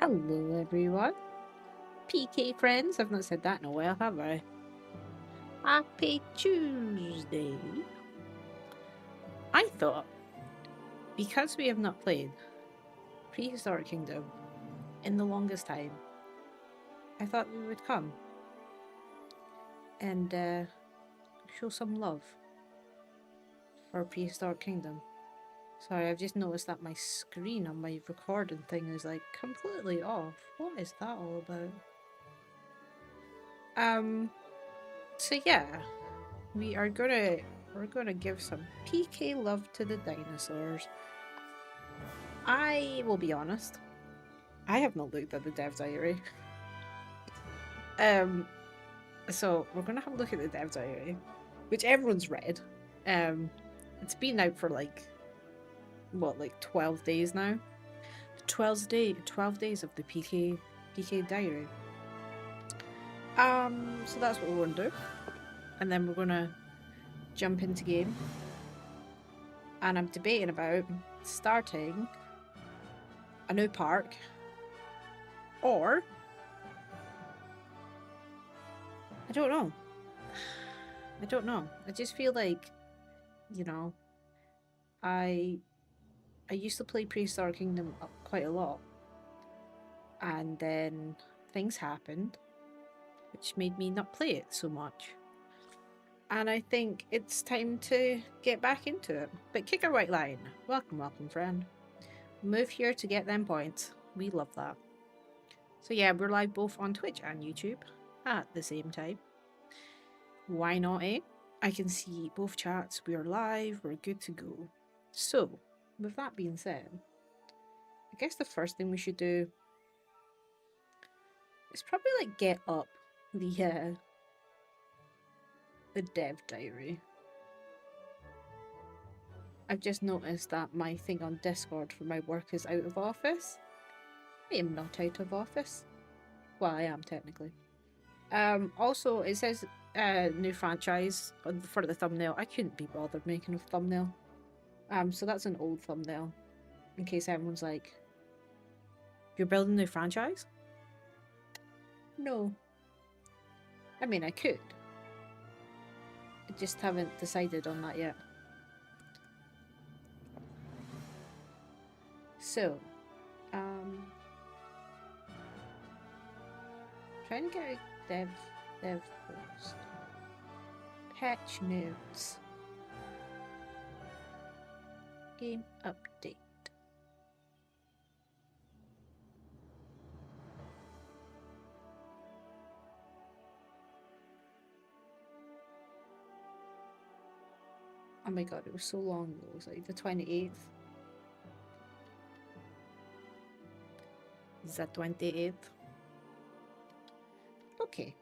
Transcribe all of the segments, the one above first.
Hello everyone, PK friends. I've not said that in a while, have I? Happy Tuesday. I thought, because we have not played Prehistoric Kingdom in the longest time, I thought we would come and show some love for Prehistoric Kingdom. Sorry, I've just noticed that my screen on my recording thing is like completely off. What is that all about? So yeah, we're gonna give some PK love to the dinosaurs. I will be honest, I have not looked at the dev's diary. So we're gonna have a look at the dev's diary, which everyone's read. It's been out for like 12 days now. 12 days of the PK diary. So that's what we're gonna do, and then we're gonna jump into game. And I'm debating about starting a new park, or I don't know. I just feel like, you know, I used to play Prehistoric Kingdom quite a lot, and then things happened which made me not play it so much. And I think it's time to get back into it. But kick a white line. Welcome, friend. Move here to get them points. We love that. So yeah, we're live both on Twitch and YouTube at the same time. Why not, eh? I can see both chats. We are live. We're good to go. So, with that being said, I guess the first thing we should do is probably like get up the dev diary. I've just noticed that my thing on Discord for my work is out of office. I am not out of office. Well, I am technically. Also, it says new franchise for the thumbnail. I couldn't be bothered making a thumbnail. So that's an old thumbnail. In case everyone's like, you're building a new franchise? No. I mean, I could. I just haven't decided on that yet. So, trying to get a dev post. Patch notes. Game update. Oh my god, it was so long ago. It was like the 28th. Is that 28th? Okay.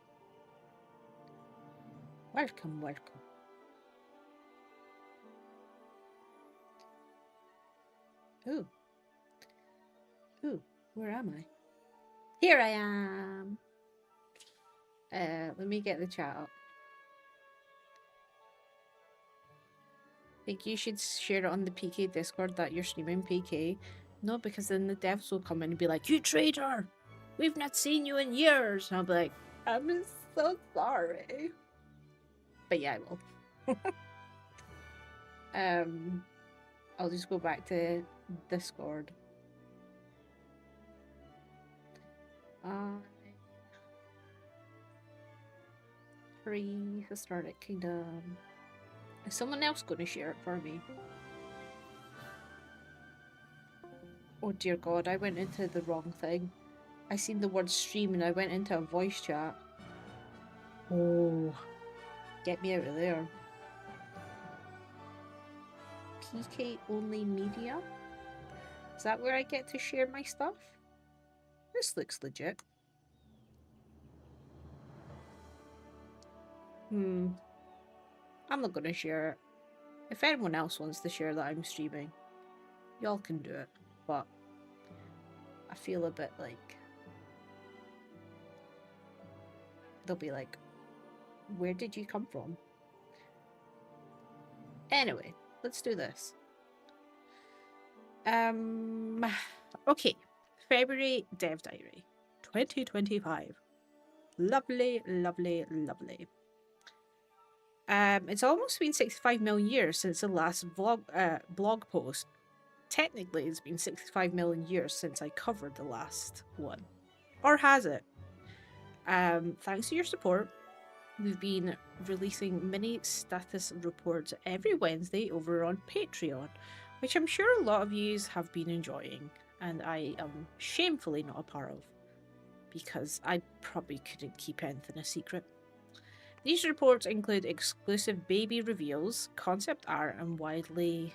Welcome. Ooh, where am I? Here I am! Let me get the chat up. I think you should share it on the PK Discord that you're streaming PK. No, because then the devs will come in and be like, you traitor! We've not seen you in years! And I'll be like, I'm so sorry. But yeah, I will. I'll just go back to Discord. Prehistoric Kingdom. Is someone else going to share it for me? Oh dear god, I went into the wrong thing. I seen the word stream and I went into a voice chat. Oh, get me out of there. PK only media? Is that where I get to share my stuff? This looks legit. I'm not gonna share it. If anyone else wants to share that I'm streaming, y'all can do it. But I feel a bit like they'll be like, where did you come from? Anyway, let's do this. Okay. February Dev Diary 2025. Lovely, lovely, lovely. It's almost been 65 million years since the last blog post. Technically, it's been 65 million years since I covered the last one. Or has it? Thanks to your support, we've been releasing mini status reports every Wednesday over on Patreon, which I'm sure a lot of you have been enjoying, and I am shamefully not a part of, because I probably couldn't keep anything a secret. These reports include exclusive baby reveals, concept art, and weekly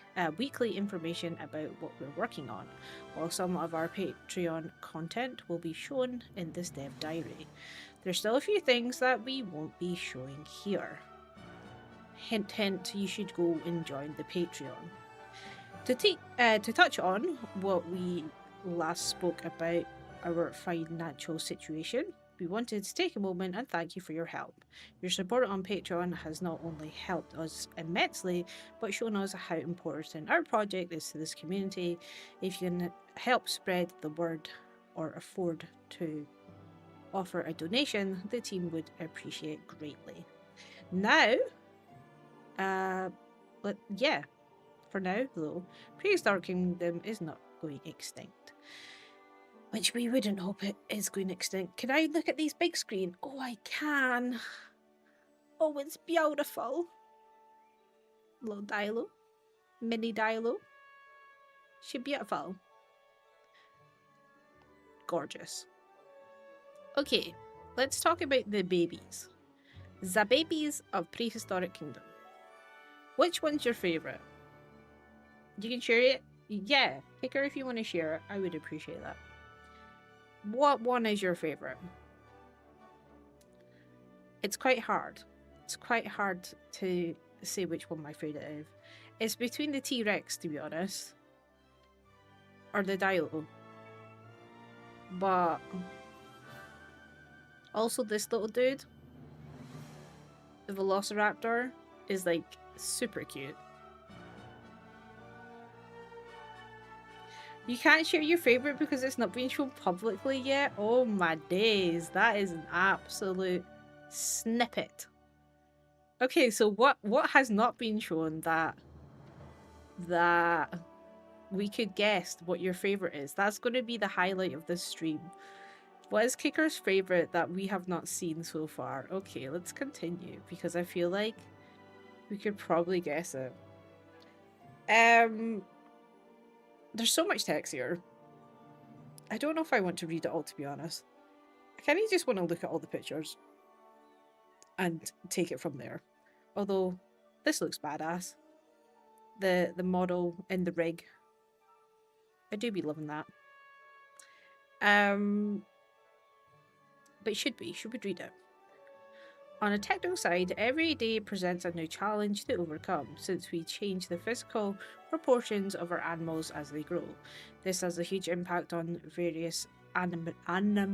information about what we're working on, while some of our Patreon content will be shown in this Dev Diary. There's still a few things that we won't be showing here. Hint, hint, you should go and join the Patreon. To touch on what we last spoke about, our financial situation, we wanted to take a moment and thank you for your help. Your support on Patreon has not only helped us immensely, but shown us how important our project is to this community. If you can help spread the word or afford to offer a donation, the team would appreciate greatly. Now, for now though, Prehistoric Kingdom is not going extinct. Which we wouldn't hope it is going extinct. Can I look at these big screen? Oh, I can. Oh, it's beautiful. Little Dilo. Mini Dilo. She's beautiful. Gorgeous. Okay, let's talk about the babies. The babies of Prehistoric Kingdom. Which one's your favourite? You can share it? Yeah, pick her if you want to share it. I would appreciate that. What one is your favourite? It's quite hard. It's quite hard to say which one my favourite is. It's between the T-Rex, to be honest, or the Dilo. But also this little dude, the Velociraptor, is like super cute. You can't share your favourite because it's not been shown publicly yet? Oh my days, that is an absolute snippet. Okay, so what has not been shown that we could guess what your favourite is? That's going to be the highlight of this stream. What is Kicker's favourite that we have not seen so far? Okay, let's continue because I feel like we could probably guess it. There's so much text here. I don't know if I want to read it all, to be honest. I kind of just want to look at all the pictures and take it from there. Although, this looks badass. The model in the rig. I do be loving that. But should we read it? On a technical side, every day presents a new challenge to overcome, since we change the physical proportions of our animals as they grow. This has a huge impact on various animals,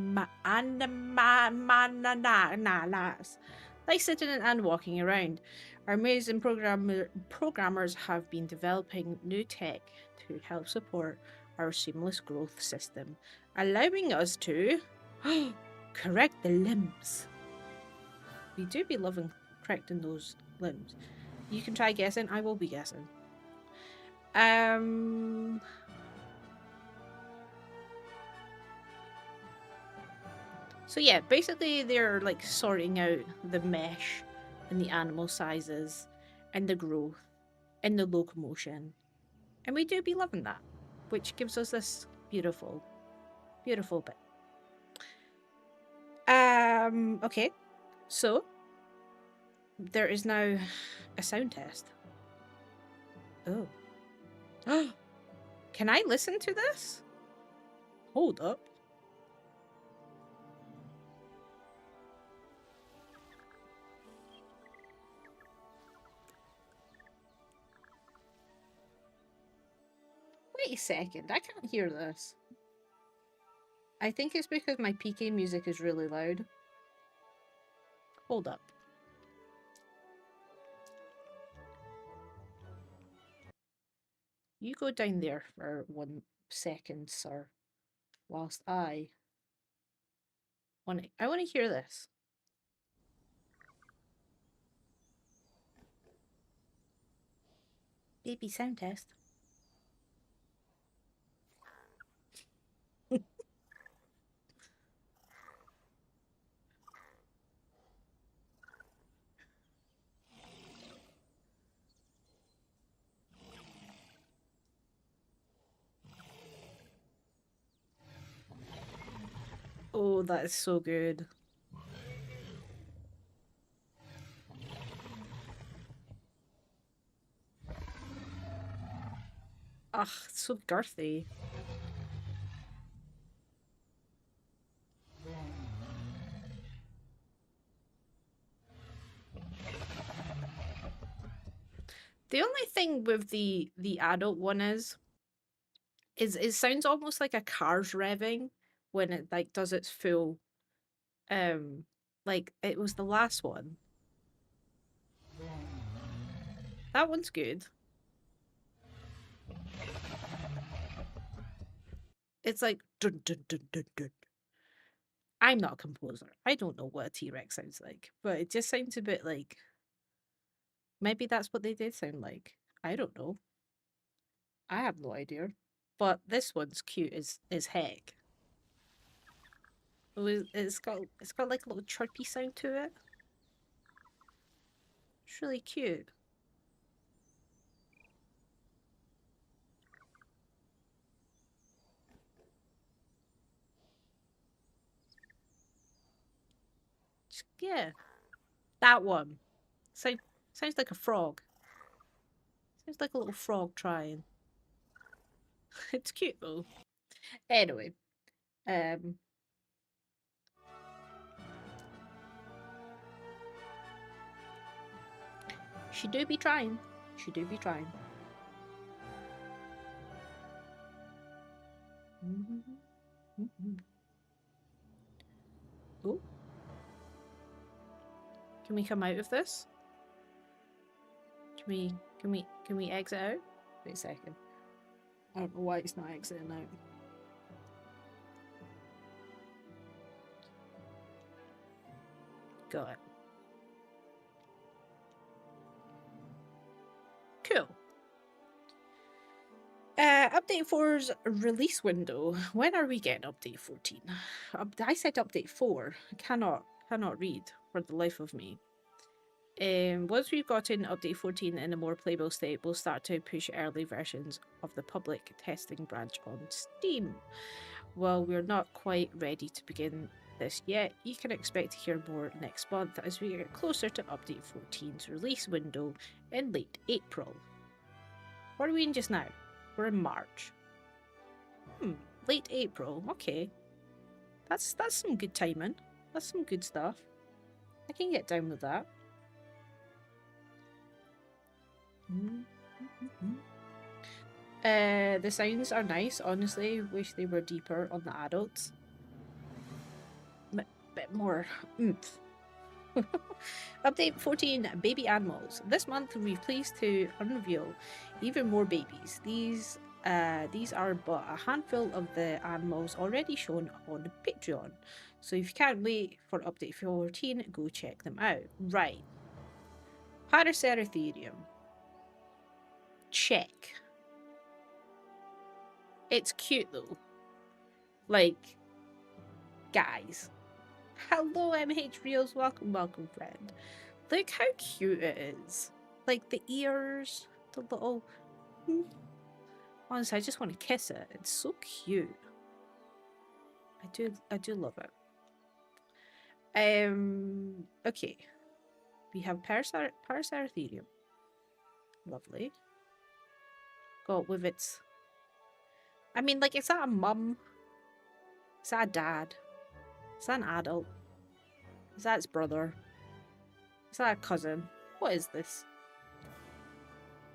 like sitting and walking around. Our amazing programmers have been developing new tech to help support our seamless growth system, allowing us to correct the limbs. We do be loving correcting those limbs. You can try guessing. I will be guessing. So yeah, basically they're like sorting out the mesh and the animal sizes and the growth and the locomotion. And we do be loving that, which gives us this beautiful, beautiful bit. Okay. So, there is now a sound test. Oh. Can I listen to this? Hold up. Wait a second, I can't hear this. I think it's because my PK music is really loud. Hold up. You go down there for 1 second, sir. whilst I want to hear this. Baby sound test. Oh, that is so good. Ugh, it's so girthy. The only thing with the adult one is it sounds almost like a car's revving when it like does its full like it was the last one. That one's good. It's like dun dun dun dun dun. I'm not a composer. I don't know what a T-Rex sounds like, but it just sounds a bit like maybe that's what they did sound like. I don't know. I have no idea. But this one's cute as heck. It's got like a little chirpy sound to it. It's really cute. Yeah, that one. Sounds like a frog. Sounds like a little frog trying. It's cute though. Anyway, um, she do be trying. She do be trying. Oh, can we come out of this? Can we exit out? Wait a second. I don't know why it's not exiting out. Got it. Cool. Update 4's release window. When are we getting update 14? I said update 4. I cannot read for the life of me. Once we've gotten update 14 in a more playable state, we'll start to push early versions of the public testing branch on Steam. While we're not quite ready to begin this yet, you can expect to hear more next month as we get closer to update 14's release window in late April. What are we in just now? We're in March. Late April. Okay. That's some good timing. That's some good stuff. I can get down with that. The sounds are nice, honestly. Wish they were deeper on the adults. Bit more oomph. Update 14, baby animals. This month we're pleased to unveil even more babies. These are but a handful of the animals already shown on Patreon. So if you can't wait for update 14, go check them out. Right. Parasaurolophus. Check. It's cute though. Like, guys. Hello, MH Reels. Welcome, friend. Look how cute it is. Like the ears, the little. Honestly, I just want to kiss it. It's so cute. I do love it. Okay. We have Parasaurolophus. Lovely. Got with its. I mean, like, is that a mum? Is that a dad? Is that an adult? Is that its brother? Is that a cousin? What is this?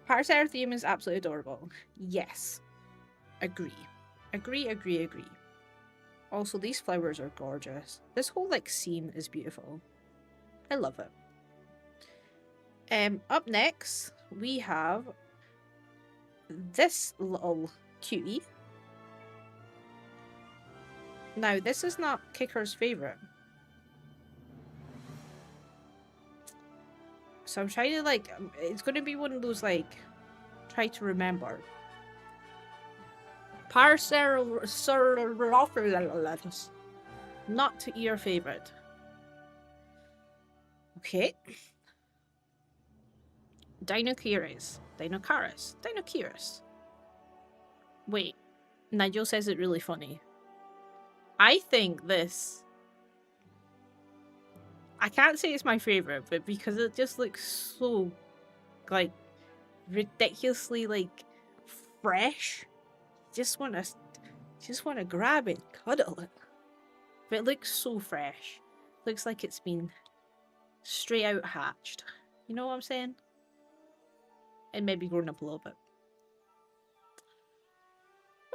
Parasaurolophus is absolutely adorable. Yes. Agree. Agree. Also, these flowers are gorgeous. This whole, like, scene is beautiful. I love it. Up next, we have this little cutie. Now, this is not Kicker's favourite. So I'm trying to, like, it's going to be one of those, like, try to remember. Parasaurolophus. Not your favourite. Okay. Dinocheirus. Dinocheirus. Wait. Nigel says it really funny. I think this... I can't say it's my favourite, but because it just looks so, like, ridiculously, like, fresh. Just want to grab it, cuddle it. But it looks so fresh. Looks like it's been straight out hatched. You know what I'm saying? And maybe grown up a little bit.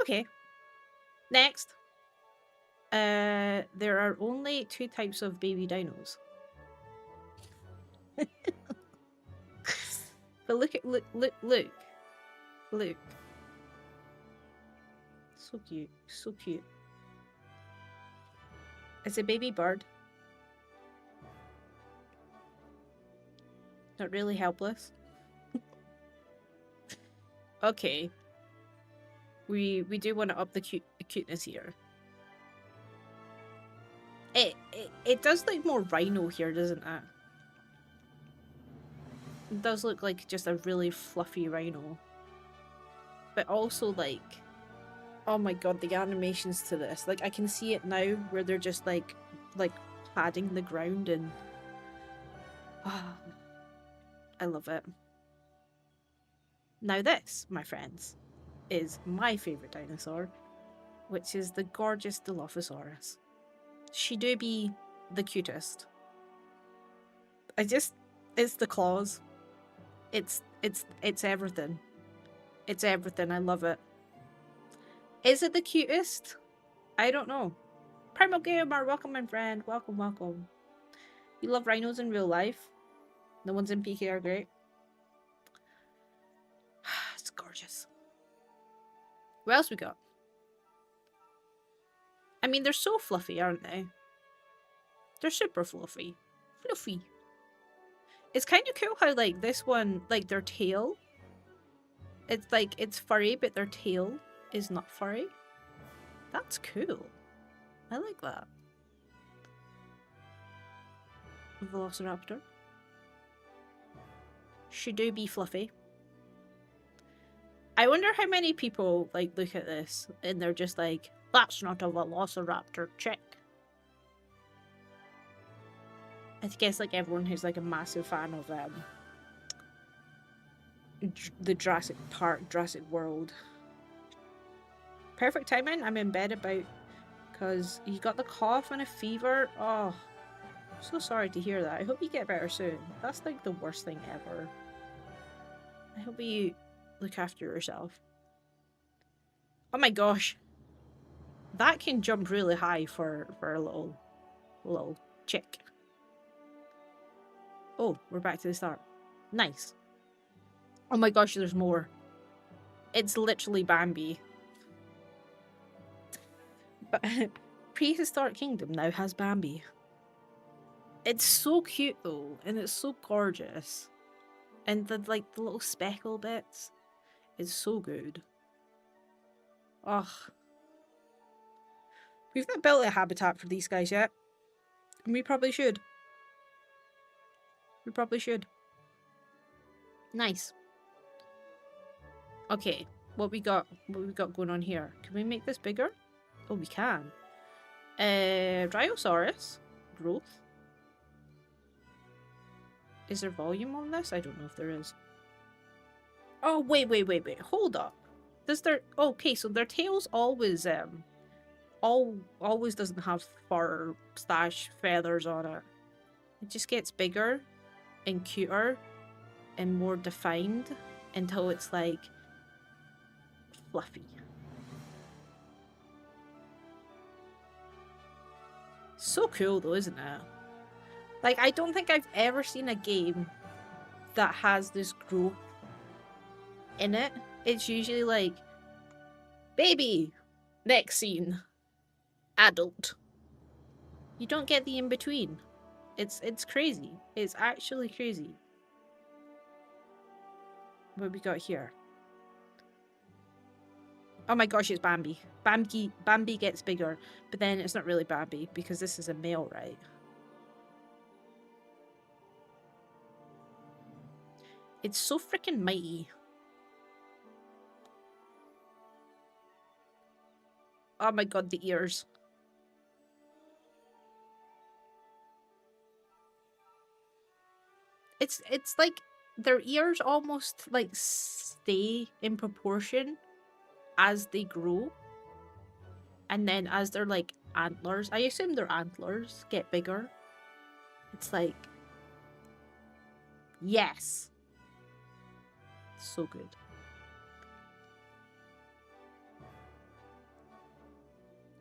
Okay. Next. There are only 2 types of baby dinos. But look. So cute. So cute. It's a baby bird. Not really helpless. Okay. We do want to up the cuteness here. It does look more rhino here, doesn't it? It does look like just a really fluffy rhino. But also, like, oh my god, the animations to this. Like, I can see it now where they're just like padding the ground and... Oh, I love it. Now this, my friends, is my favourite dinosaur, which is the gorgeous Dilophosaurus. She do be the cutest. It's the claws. It's everything. It's everything. I love it. Is it the cutest? I don't know. Primal Gamer, welcome my friend. Welcome, welcome. You love rhinos in real life? The ones in PK are great. It's gorgeous. What else we got? I mean, they're so fluffy, aren't they? They're super fluffy. Fluffy. It's kind of cool how, like, this one, like, their tail, it's like, it's furry, but their tail is not furry. That's cool. I like that. Velociraptor. She do be fluffy. I wonder how many people, like, look at this and they're just like, that's not a Velociraptor, check. I guess, like, everyone who's, like, a massive fan of the Jurassic Park, Jurassic World. Perfect timing. I'm in bed about, because you got the cough and a fever. Oh, I'm so sorry to hear that. I hope you get better soon. That's, like, the worst thing ever. I hope you look after yourself. Oh my gosh. That can jump really high for a little chick. Oh, we're back to the start. Nice. Oh my gosh, there's more. It's literally Bambi. But Prehistoric Kingdom now has Bambi. It's so cute though, and it's so gorgeous. And the little speckle bits is so good. Ugh. We've not built a habitat for these guys yet. And we probably should. We probably should. Nice. Okay, what we got going on here? Can we make this bigger? Oh, we can. Dryosaurus. Growth. Is there volume on this? I don't know if there is. Oh, wait. Hold up. Does their... Okay, so their tails always, always doesn't have fur, feathers on it. It just gets bigger and cuter and more defined until it's, like, fluffy. So cool though, isn't it? Like, I don't think I've ever seen a game that has this growth in it. It's usually like, baby, next scene. adult. You don't get the in-between. It's crazy. It's actually crazy. What we got here? Oh my gosh, it's Bambi. Bambi gets bigger, but then it's not really Bambi because this is a male, right? It's so freaking mighty. Oh my god, the ears. It's like their ears almost like stay in proportion as they grow. And then as their like antlers, I assume their antlers get bigger. It's like, yes. So good.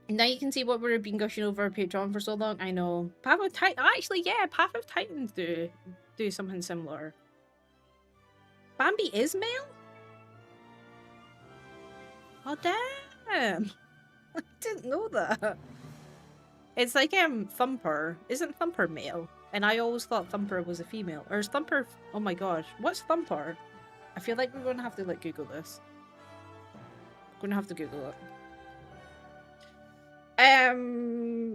Now you can see what we've been gushing over Patreon for so long. I know. Path of Titan. Actually, yeah, Path of Titans do something similar. Bambi is male? Oh damn! I didn't know that. It's like Thumper. Isn't Thumper male? And I always thought Thumper was a female. Or is Thumper? Oh my gosh, what's Thumper? I feel like we're gonna have to like Google this. We're gonna have to Google it.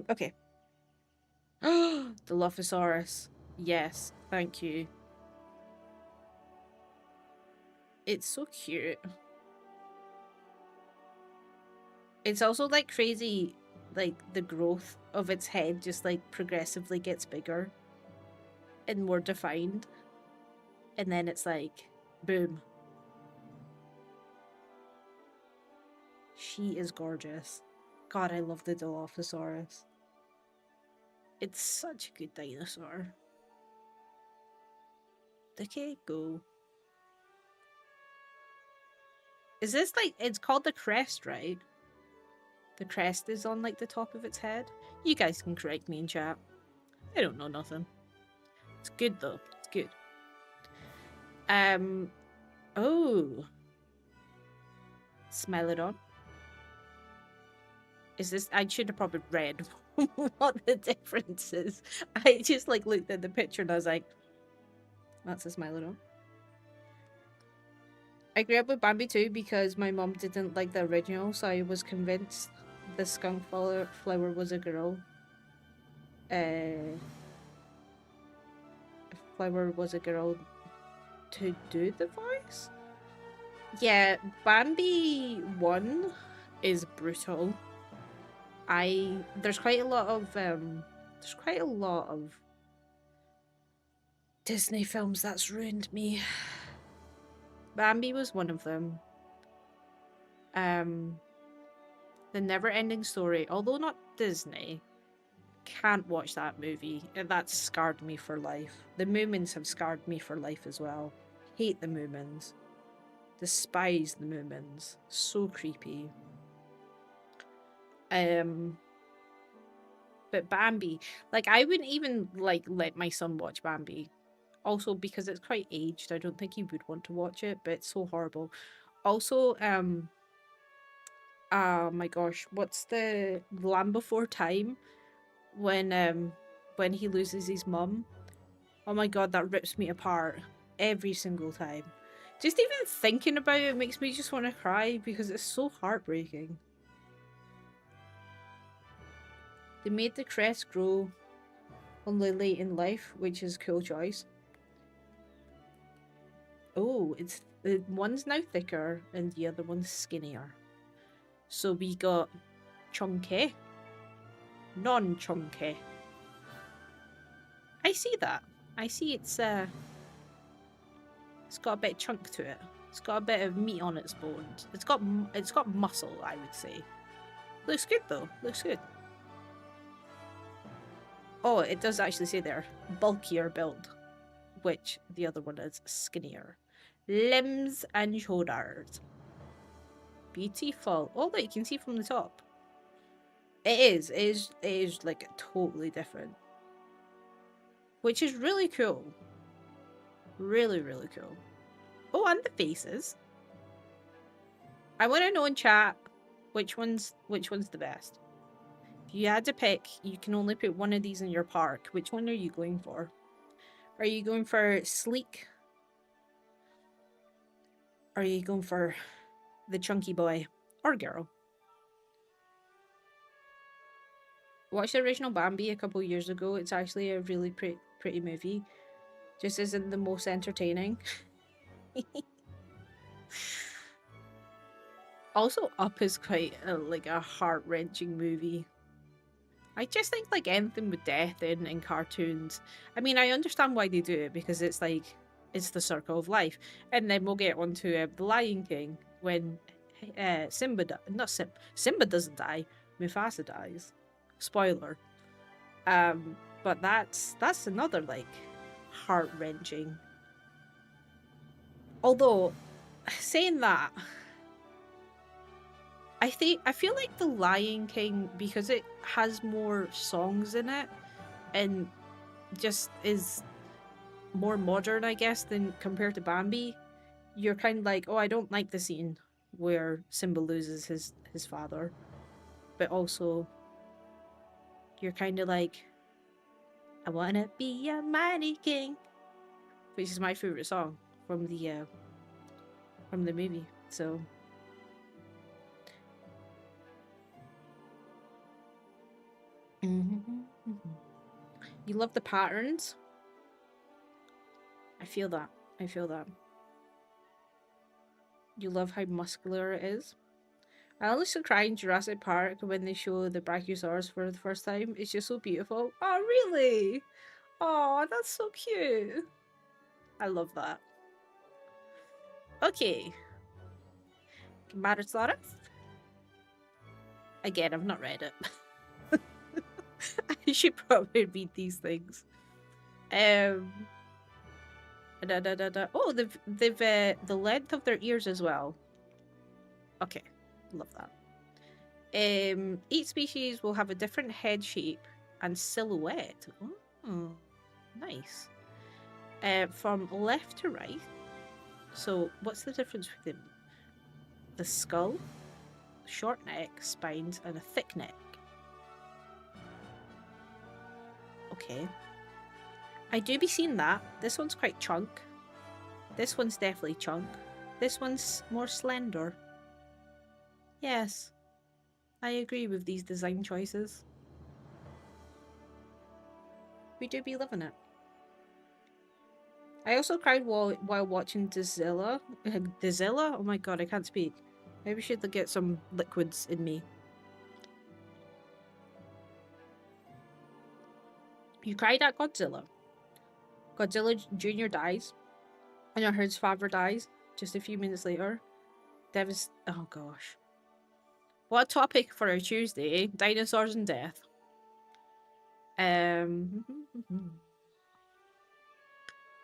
Okay. Dilophosaurus. Yes, thank you. It's so cute. It's also like crazy, like the growth of its head just like progressively gets bigger and more defined. And then it's like, boom. She is gorgeous. God, I love the Dilophosaurus. It's such a good dinosaur. Okay, go. Is this like, it's called the crest, right? The crest is on like the top of its head. You guys can correct me in chat. I don't know nothing. It's good though. It's good. Oh. Smilodon. Is this? I should have probably read what the difference is. I just like looked at the picture and I was like, that's a Smilodon. I grew up with Bambi too because my mom didn't like the original, so I was convinced the skunk flower was a girl. Flower was a girl to do the voice. Yeah, Bambi 1 is brutal. There's quite a lot of Disney films that's ruined me. Bambi was one of them. The Never-Ending Story, although not Disney, can't watch that movie. That scarred me for life. The Moomins have scarred me for life as well. Hate the Moomins. Despise the Moomins. So creepy. But Bambi, like I wouldn't even like let my son watch Bambi. Also because it's quite aged. I don't think he would want to watch it, but it's so horrible. Also, oh my gosh, what's the Land Before Time when he loses his mum? Oh my god, that rips me apart every single time. Just even thinking about it makes me just want to cry because it's so heartbreaking. They made the crest grow only late in life, which is a cool choice. Oh, it's the one's now thicker and the other one's skinnier. So we got chunky, non-chunky. I see that. I see it's got a bit of chunk to it. It's got a bit of meat on its bones. It's got muscle, I would say. Looks good though. Looks good. Oh, it does actually say there, bulkier build, which the other one is skinnier. Limbs and shoulders. Beautiful. Oh, look, you can see from the top. It is like totally different. Which is really cool. Really, really cool. Oh, and the faces. I want to know in chat which one's the best. If you had to pick, you can only put one of these in your park. Which one are you going for? Are you going for sleek? Or are you going for the chunky boy or girl? Watched the original Bambi a couple years ago. It's actually a really pretty movie. Just isn't the most entertaining. Also, Up is quite like a heart-wrenching movie. I just think like anything with death in cartoons. I mean, I understand why they do it because it's like it's the circle of life, and then we'll get on to the Lion King when Simba Simba doesn't die, Mufasa dies. Spoiler. But that's another like heart-wrenching. Although, saying that, I feel like the Lion King, because it has more songs in it and just is more modern, I guess, than compared to Bambi, you're kind of like, oh, I don't like the scene where Simba loses his father, but also you're kind of like, I wanna be a mighty king, which is my favorite song from the movie. So. You love the patterns? I feel that. I feel that. You love how muscular it is? I honestly cry in Jurassic Park when they show the Brachiosaurus for the first time. It's just so beautiful. Oh, really? Oh, that's so cute. I love that. Okay. Camarasaurus? Again, I've not read it. I should probably read these things. Oh, they've the length of their ears as well. Okay, love that. Each species will have a different head shape and silhouette. Oh, nice. From left to right. So, what's the difference between them? The skull, short neck, spines, and a thick neck. Okay. I do be seeing that. This one's quite chunk. This one's definitely chunk. This one's more slender. Yes. I agree with these design choices. We do be loving it. I also cried while watching Dizilla. Dizilla? Oh my god, I can't speak. Maybe I should get some liquids in me. You cried at Godzilla. Godzilla Jr. dies. And I heard his father dies just a few minutes later. Oh gosh. What a topic for a Tuesday, eh? Dinosaurs and death.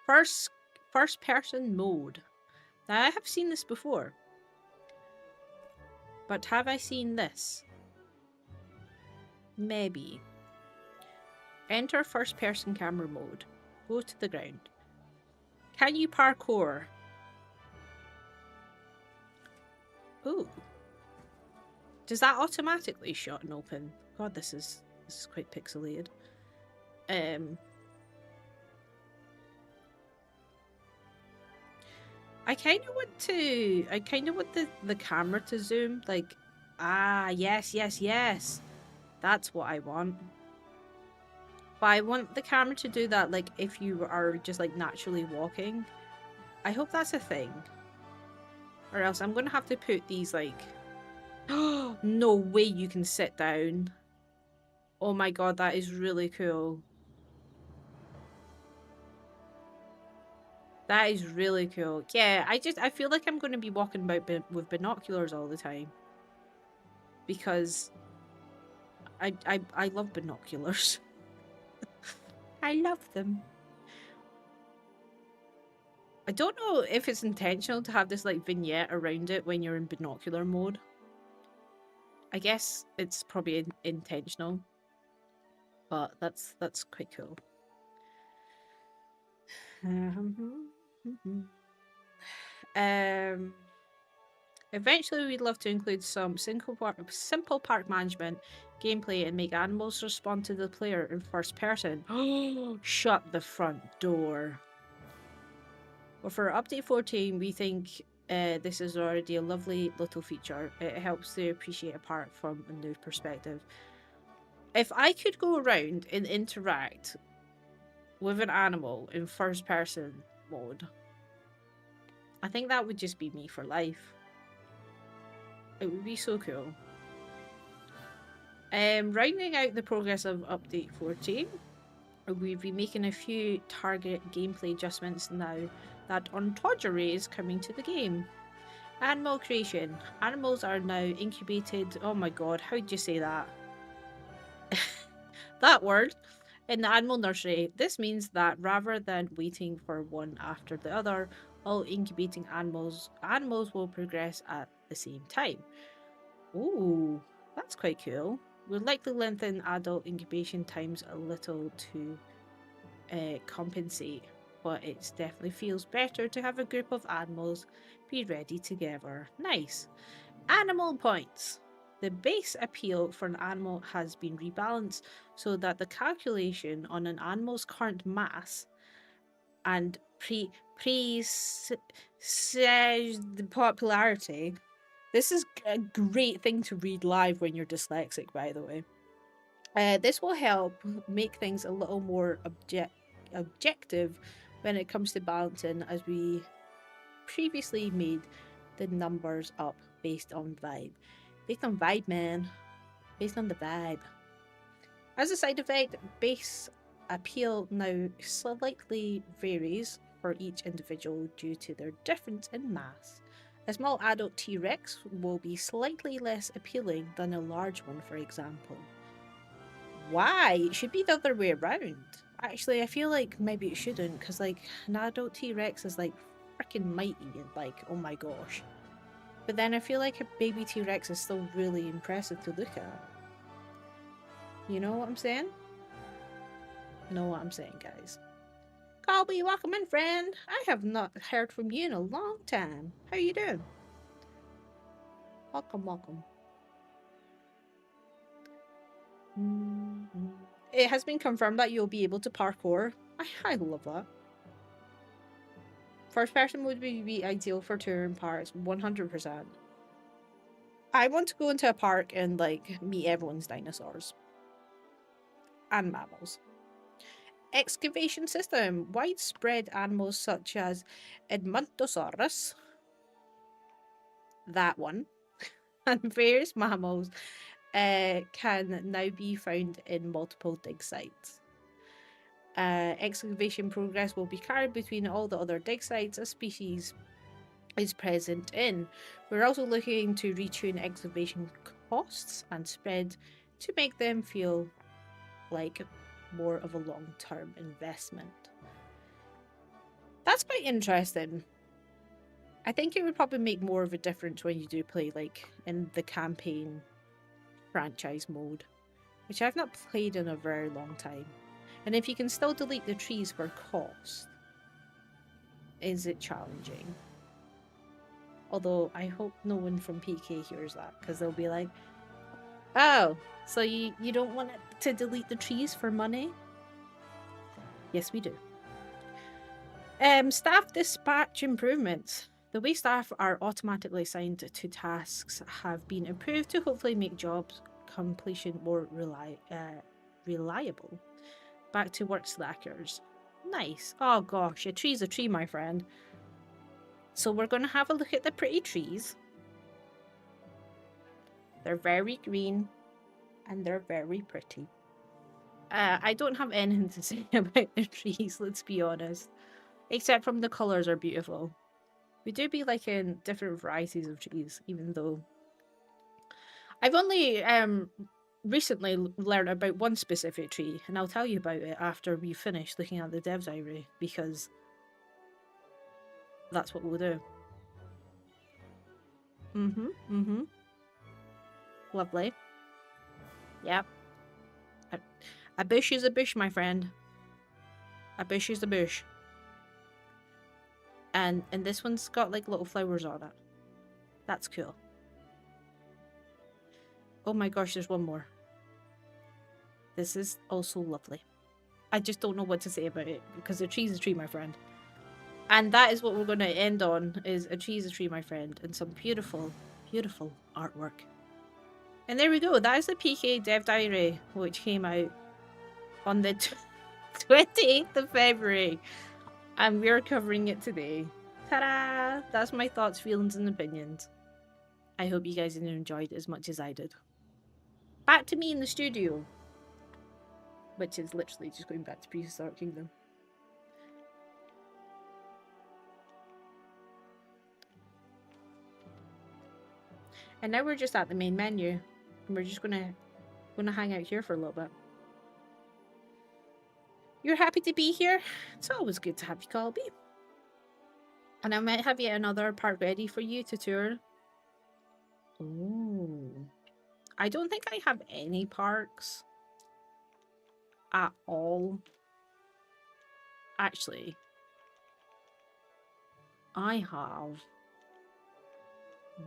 First person mode. Now I have seen this before. But have I seen this? Maybe. Enter first person camera mode. Go to the ground. Can you parkour? Ooh. Does that automatically shut and open? God, this is quite pixelated. I kind of want the camera to zoom. Like, yes. That's what I want. But I want the camera to do that, like, if you are just, like, naturally walking. I hope that's a thing. Or else I'm going to have to put these, like... Oh, no way you can sit down. Oh my god, that is really cool. That is really cool. Yeah, I feel like I'm going to be walking about with binoculars all the time. Because I love binoculars. I love them. I don't know if it's intentional to have this like vignette around it when you're in binocular mode. I guess it's probably intentional, but that's quite cool. Eventually, we'd love to include some simple park management gameplay and make animals respond to the player in first person. Shut the front door. Well, for update 14, we think this is already a lovely little feature. It helps to appreciate a park from a new perspective. If I could go around and interact with an animal in first person mode, I think that would just be me for life. It would be so cool. Rounding out the progress of update 14, we'll be making a few target gameplay adjustments now that ontogeny is coming to the game. Animal creation. Animals are now incubated. Oh my god, how'd you say that? That word. In the animal nursery, this means that rather than waiting for one after the other, all incubating animals will progress at the same time. Ooh, that's quite cool. We'll likely lengthen adult incubation times a little to compensate, but it definitely feels better to have a group of animals be ready together. Nice. Animal points. The base appeal for an animal has been rebalanced so that the calculation on an animal's current mass and the popularity. This is a great thing to read live when you're dyslexic, by the way. This will help make things a little more objective when it comes to balancing, as we previously made the numbers up based on vibe. Based on vibe, man. Based on the vibe. As a side effect, base appeal now slightly varies for each individual due to their difference in mass. A small adult T-Rex will be slightly less appealing than a large one, for example. Why? It should be the other way around. Actually, I feel like maybe it shouldn't, because like an adult T-Rex is like freaking mighty and like, oh my gosh. But then I feel like a baby T-Rex is still really impressive to look at. You know what I'm saying? Know what I'm saying, guys. Colby, welcome in, friend. I have not heard from you in a long time. How you doing? Welcome, welcome. It has been confirmed that you'll be able to parkour. I love that. First person would be ideal for touring parks, 100%. I want to go into a park and like meet everyone's dinosaurs. And mammals. Excavation system. Widespread animals such as Edmontosaurus, that one, and various mammals can now be found in multiple dig sites. Excavation progress will be carried between all the other dig sites a species is present in. We're also looking to retune excavation costs and spread to make them feel like more of a long-term investment. That's quite interesting. I think it would probably make more of a difference when you do play like in the campaign franchise mode, which I've not played in a very long time. And if you can still delete the trees for cost, is it challenging? Although I hope no one from PK hears that, because they'll be like, oh, so you don't want to delete the trees for money? Yes, we do. Staff dispatch improvements. The way staff are automatically assigned to tasks have been improved to hopefully make jobs completion more reliable. Back to work, slackers. Nice. Oh gosh, a tree's a tree, my friend. So we're going to have a look at the pretty trees. They're very green and they're very pretty. I don't have anything to say about the trees, let's be honest. Except from the colours are beautiful. We do be liking different varieties of trees, even though I've only recently learned about one specific tree, and I'll tell you about it after we finish looking at the devs diary, because that's what we'll do. Lovely. Yep. A bush is a bush, my friend. A bush is a bush. And this one's got like little flowers on it. That's cool. Oh my gosh, there's one more. This is also lovely. I just don't know what to say about it because a tree's a tree, my friend. And that is what we're going to end on, is a tree's a tree, my friend, and some beautiful, beautiful artwork. And there we go. That is the PK Dev Diary, which came out on the 28th of February. And we're covering it today. Ta-da! That's my thoughts, feelings, and opinions. I hope you guys enjoyed it as much as I did. Back to me in the studio. Which is literally just going back to Prehistoric Kingdom. And now we're just at the main menu. And we're just gonna hang out here for a little bit. You're happy to be here? It's always good to have you, Colby. And I might have yet another part ready for you to tour. Oh. I don't think I have any parks at all. Actually, I have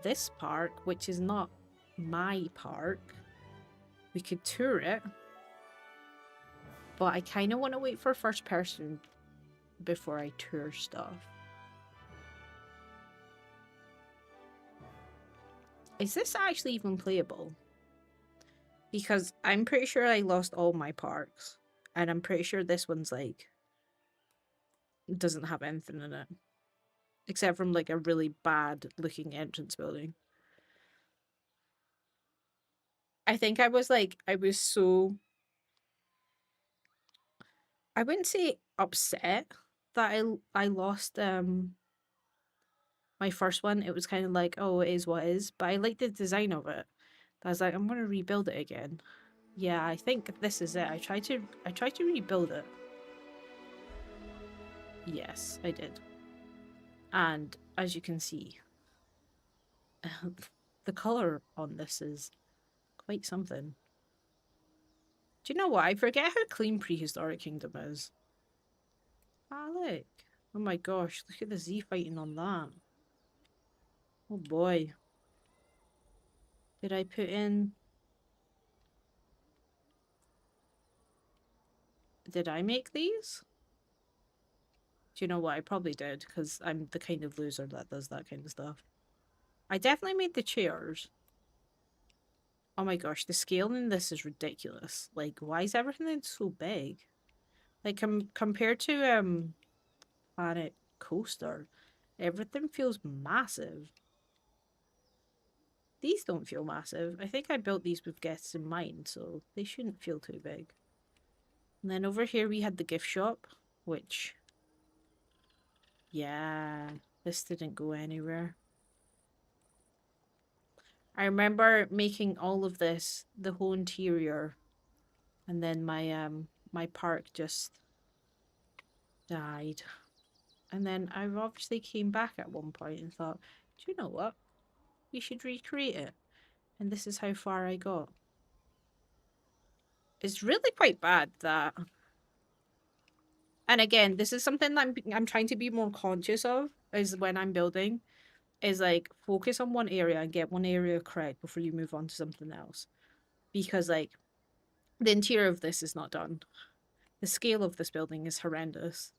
this park, which is not my park. We could tour it, but I kind of want to wait for first person before I tour stuff. Is this actually even playable? Because I'm pretty sure I lost all my parks, and I'm pretty sure this one's like doesn't have anything in it except from like a really bad looking entrance building. I think I was so, I wouldn't say upset that I lost my first one. It was kind of like, oh, it is what it is, but I liked the design of it. I was like, I'm gonna rebuild it again. Yeah, I think this is it. I tried to rebuild it. Yes, I did. And as you can see, the color on this is quite something. Do you know what? I forget how clean Prehistoric Kingdom is. Ah, look. Oh my gosh, look at the Z fighting on that. Oh boy. Did I put in... Did I make these? Do you know what? I probably did, because I'm the kind of loser that does that kind of stuff. I definitely made the chairs. Oh my gosh, the scale in this is ridiculous. Like, why is everything so big? Like, compared to, Planet Coaster, everything feels massive. These don't feel massive. I think I built these with guests in mind, so they shouldn't feel too big. And then over here we had the gift shop, which... Yeah, this didn't go anywhere. I remember making all of this, the whole interior, and then my park just died. And then I obviously came back at one point and thought, do you know what? We should recreate it. And this is how far I got. It's really quite bad that... And again, this is something that I'm trying to be more conscious of, is when I'm building, is like focus on one area and get one area correct before you move on to something else. Because like the interior of this is not done. The scale of this building is horrendous.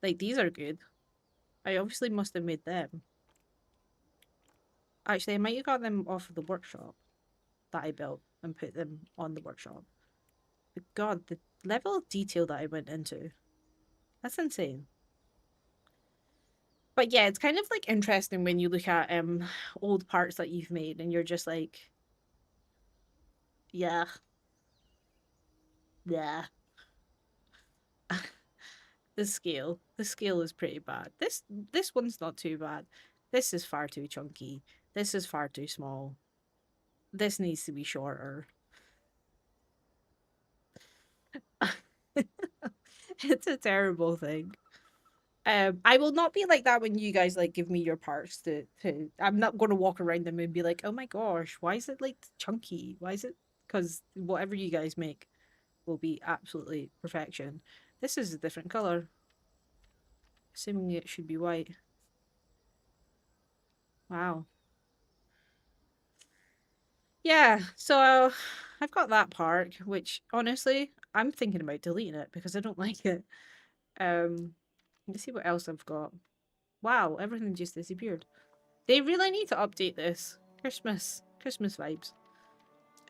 Like these are good. I obviously must have made them. Actually, I might have got them off of the workshop that I built and put them on the workshop. But God, the level of detail that I went into. That's insane. But yeah, it's kind of like interesting when you look at old parts that you've made and you're just like, yeah. Yeah. The scale is pretty bad. This one's not too bad. This is far too chunky. This is far too small. This needs to be shorter. It's a terrible thing. I will not be like that when you guys like give me your parts to I'm not going to walk around them and be like, oh my gosh, why is it like chunky? Why is it? Because whatever you guys make will be absolutely perfection. This is a different color. Assuming it should be white. Wow. Yeah, so I've got that park, which honestly, I'm thinking about deleting it because I don't like it. Let's see what else I've got. Wow, everything just disappeared. They really need to update this. Christmas vibes.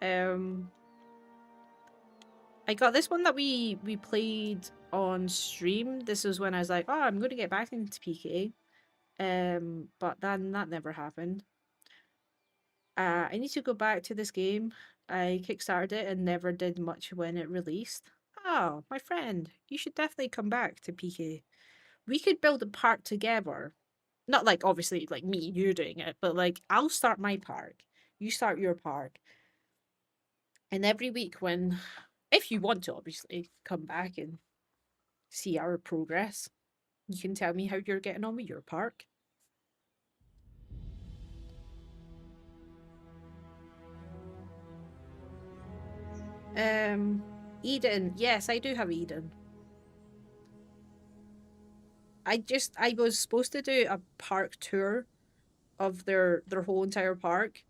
Um, I got this one that we played on stream. This was when I was like, oh, I'm going to get back into PK. But then that never happened. I need to go back to this game. I kickstarted it and never did much when it released. Oh, my friend, you should definitely come back to PK. We could build a park together. Not like obviously like me, you're doing it, but like I'll start my park. You start your park. And every week when if you want to obviously come back and see our progress, you can tell me how you're getting on with your park. Um Eden. Yes, I do have Eden. I was supposed to do a park tour of their whole entire park.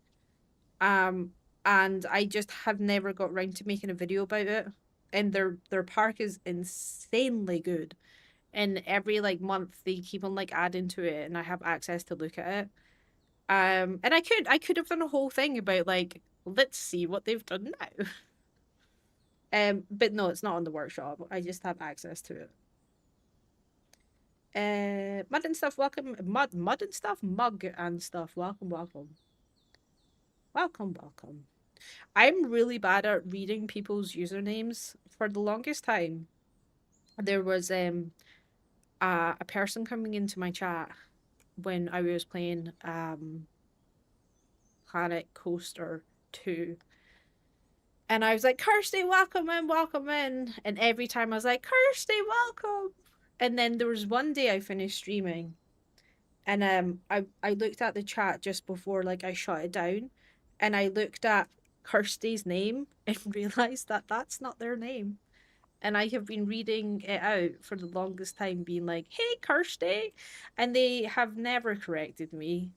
Um and I just have never got round to making a video about it. And their park is insanely good. And every like month they keep on like adding to it and I have access to look at it. And I could have done a whole thing about like let's see what they've done now. But no, it's not on the workshop. I just have access to it. Mud and stuff, welcome. Mud and stuff, mug and stuff, welcome, welcome. Welcome, welcome. I'm really bad at reading people's usernames. For the longest time, there was a person coming into my chat when I was playing Planet Coaster 2. And I was like, Kirsty, welcome in, welcome in. And every time I was like, Kirsty, welcome. And then there was one day I finished streaming and I looked at the chat just before like I shut it down and I looked at Kirsty's name and realized that that's not their name. And I have been reading it out for the longest time, being like, "Hey, Kirsty," and they have never corrected me.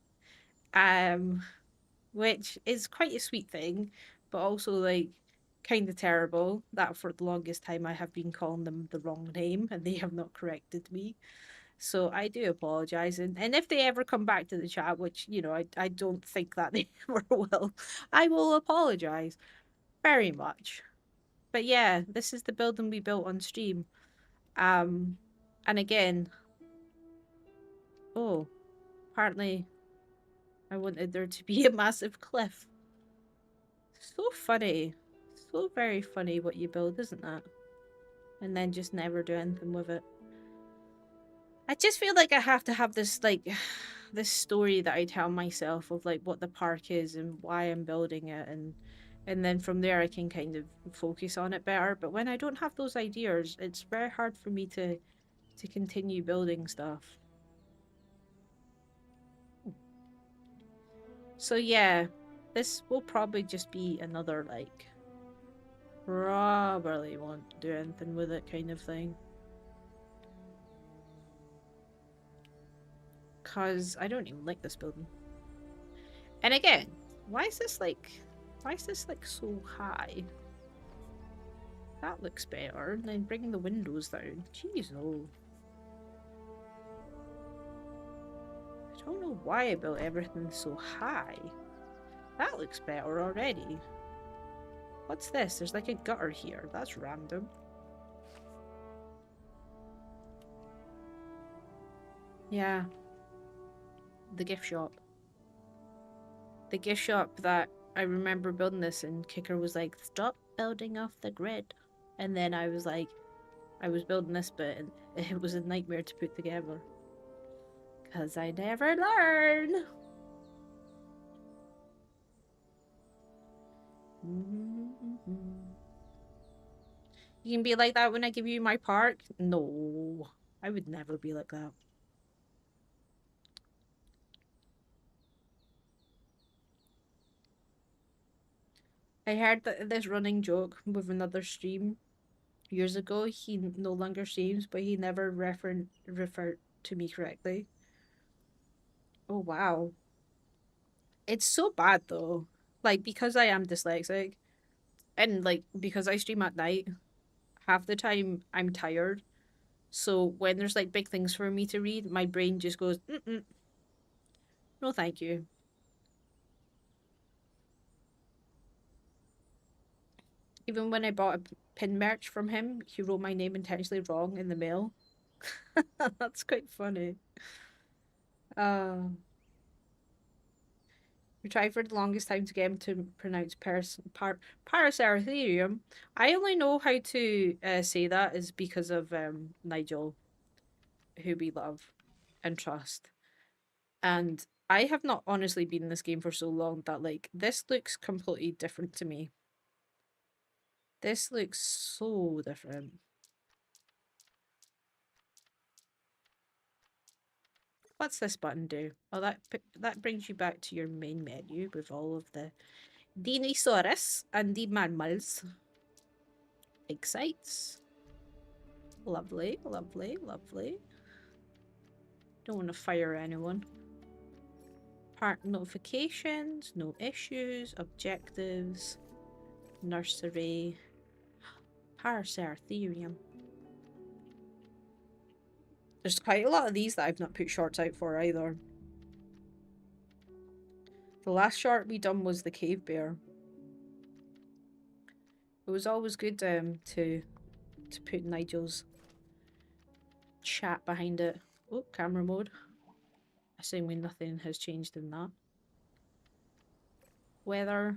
Um, which is quite a sweet thing, but also like kind of terrible that for the longest time I have been calling them the wrong name and they have not corrected me. So I do apologize. And if they ever come back to the chat, which, you know, I don't think that they ever will, I will apologize very much. But yeah, this is the building we built on stream. Um, and again, oh, apparently I wanted there to be a massive cliff. So funny. So very funny what you build, isn't it? And then just never do anything with it. I just feel like I have to have this like this story that I tell myself of like what the park is and why I'm building it and then from there I can kind of focus on it better. But when I don't have those ideas, it's very hard for me to continue building stuff. So yeah, this will probably just be another like probably won't do anything with it kind of thing. Cause I don't even like this building. And again, why is this like so high? That looks better. And then bringing the windows down. Jeez, no. I don't know why I built everything so high. That looks better already. What's this? There's like a gutter here. That's random. Yeah. The gift shop. The gift shop that I remember building this and Kicker was like, stop building off the grid. And then I was like, I was building this bit and it was a nightmare to put together. Because I never learn. You can be like that when I give you my park? No, I would never be like that. I heard that this running joke with another stream years ago. He no longer streams, but he never referred to me correctly. Oh wow. It's so bad though. like, because I am dyslexic and like because I stream at night, half the time I'm tired. So when there's like big things for me to read, my brain just goes, mm-mm, no thank you. Even when I bought a pin merch from him, he wrote my name intentionally wrong in the mail. That's quite funny. Uh, we tried for the longest time to get him to pronounce Parasarotherium. I only know how to say that is because of Nigel, who we love and trust. And I have not honestly been in this game for so long that like this looks completely different to me. This looks so different. What's this button do? Oh, that brings you back to your main menu with all of the Dinosaurus and the mammals. Excites. Lovely, lovely, lovely. Don't want to fire anyone. Part notifications, no issues, objectives, nursery, Parasarotherium. There's quite a lot of these that I've not put shorts out for either. The last short we done was the cave bear. It was always good to put Nigel's chat behind it. Oh, camera mode. Assuming nothing has changed in that. Weather.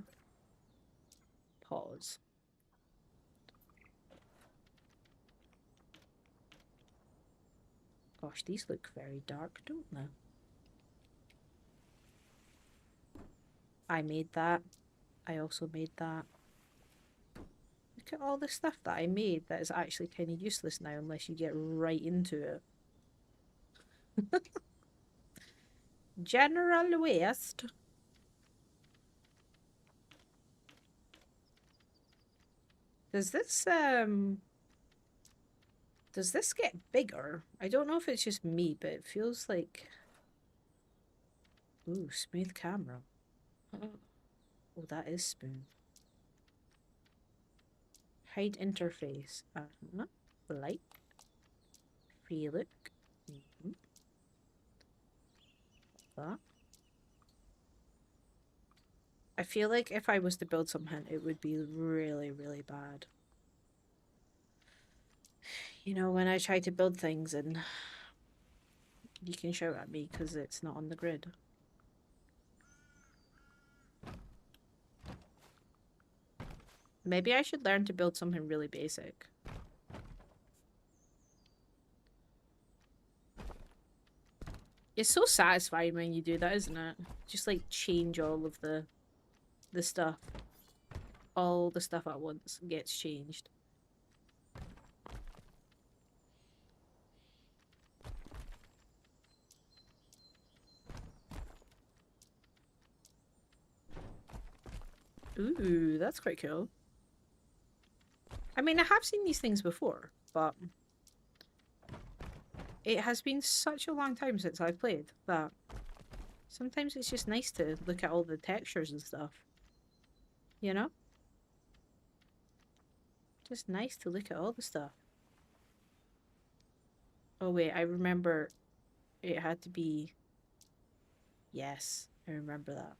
Pause. Gosh, these look very dark, don't they? I made that. I also made that. Look at all the stuff that I made that is actually kind of useless now unless you get right into it. General waste. Does this get bigger? I don't know if it's just me, but it feels like... Ooh, smooth camera. Oh, that is smooth. Hide interface. Light. Free look. That. I feel like if I was to build something, it would be really, really bad. You know, when I try to build things and you can shout at me because it's not on the grid. Maybe I should learn to build something really basic. It's so satisfying when you do that, isn't it? Just like change all of the stuff. All the stuff at once gets changed. Ooh, that's quite cool. I mean, I have seen these things before, but it has been such a long time since I've played that sometimes it's just nice to look at all the textures and stuff. You know? Just nice to look at all the stuff. Oh wait, I remember it had to be... Yes, I remember that.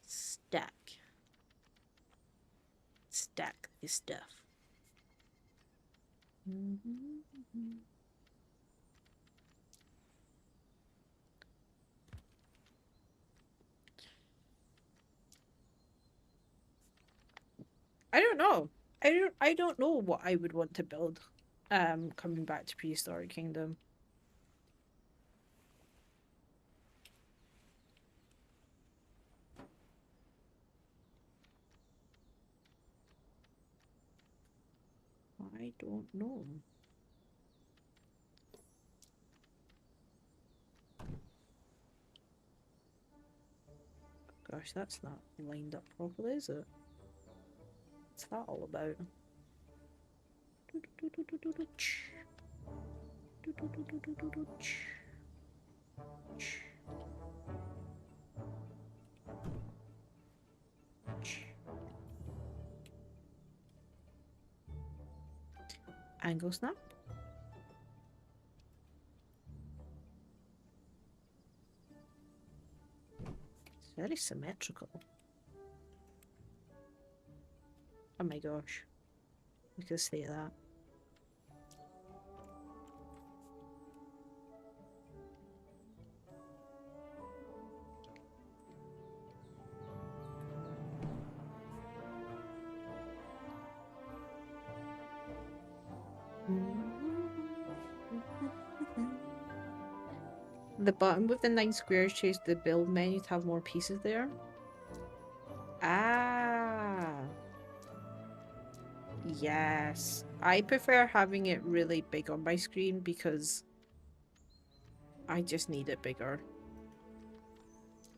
Stack. Stack this stuff. I don't know. I don't know what I would want to build. Coming back to Prehistoric Kingdom. I don't know. Gosh, that's not lined up properly, is it? What's that all about? Angle snap. It's very symmetrical. Oh my gosh. We could say that. The button with the 9 squares changes the build menu to have more pieces there. Ah. Yes. I prefer having it really big on my screen because I just need it bigger.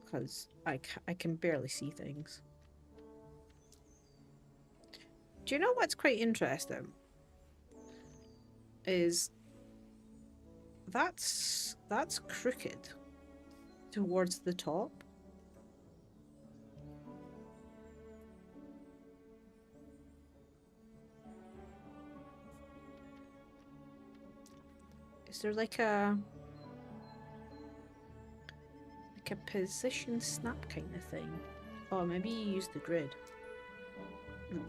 Because I can barely see things. Do you know what's quite interesting? Is that's crooked towards the top. Is there like a position snap kind of thing? Oh, maybe you use the grid.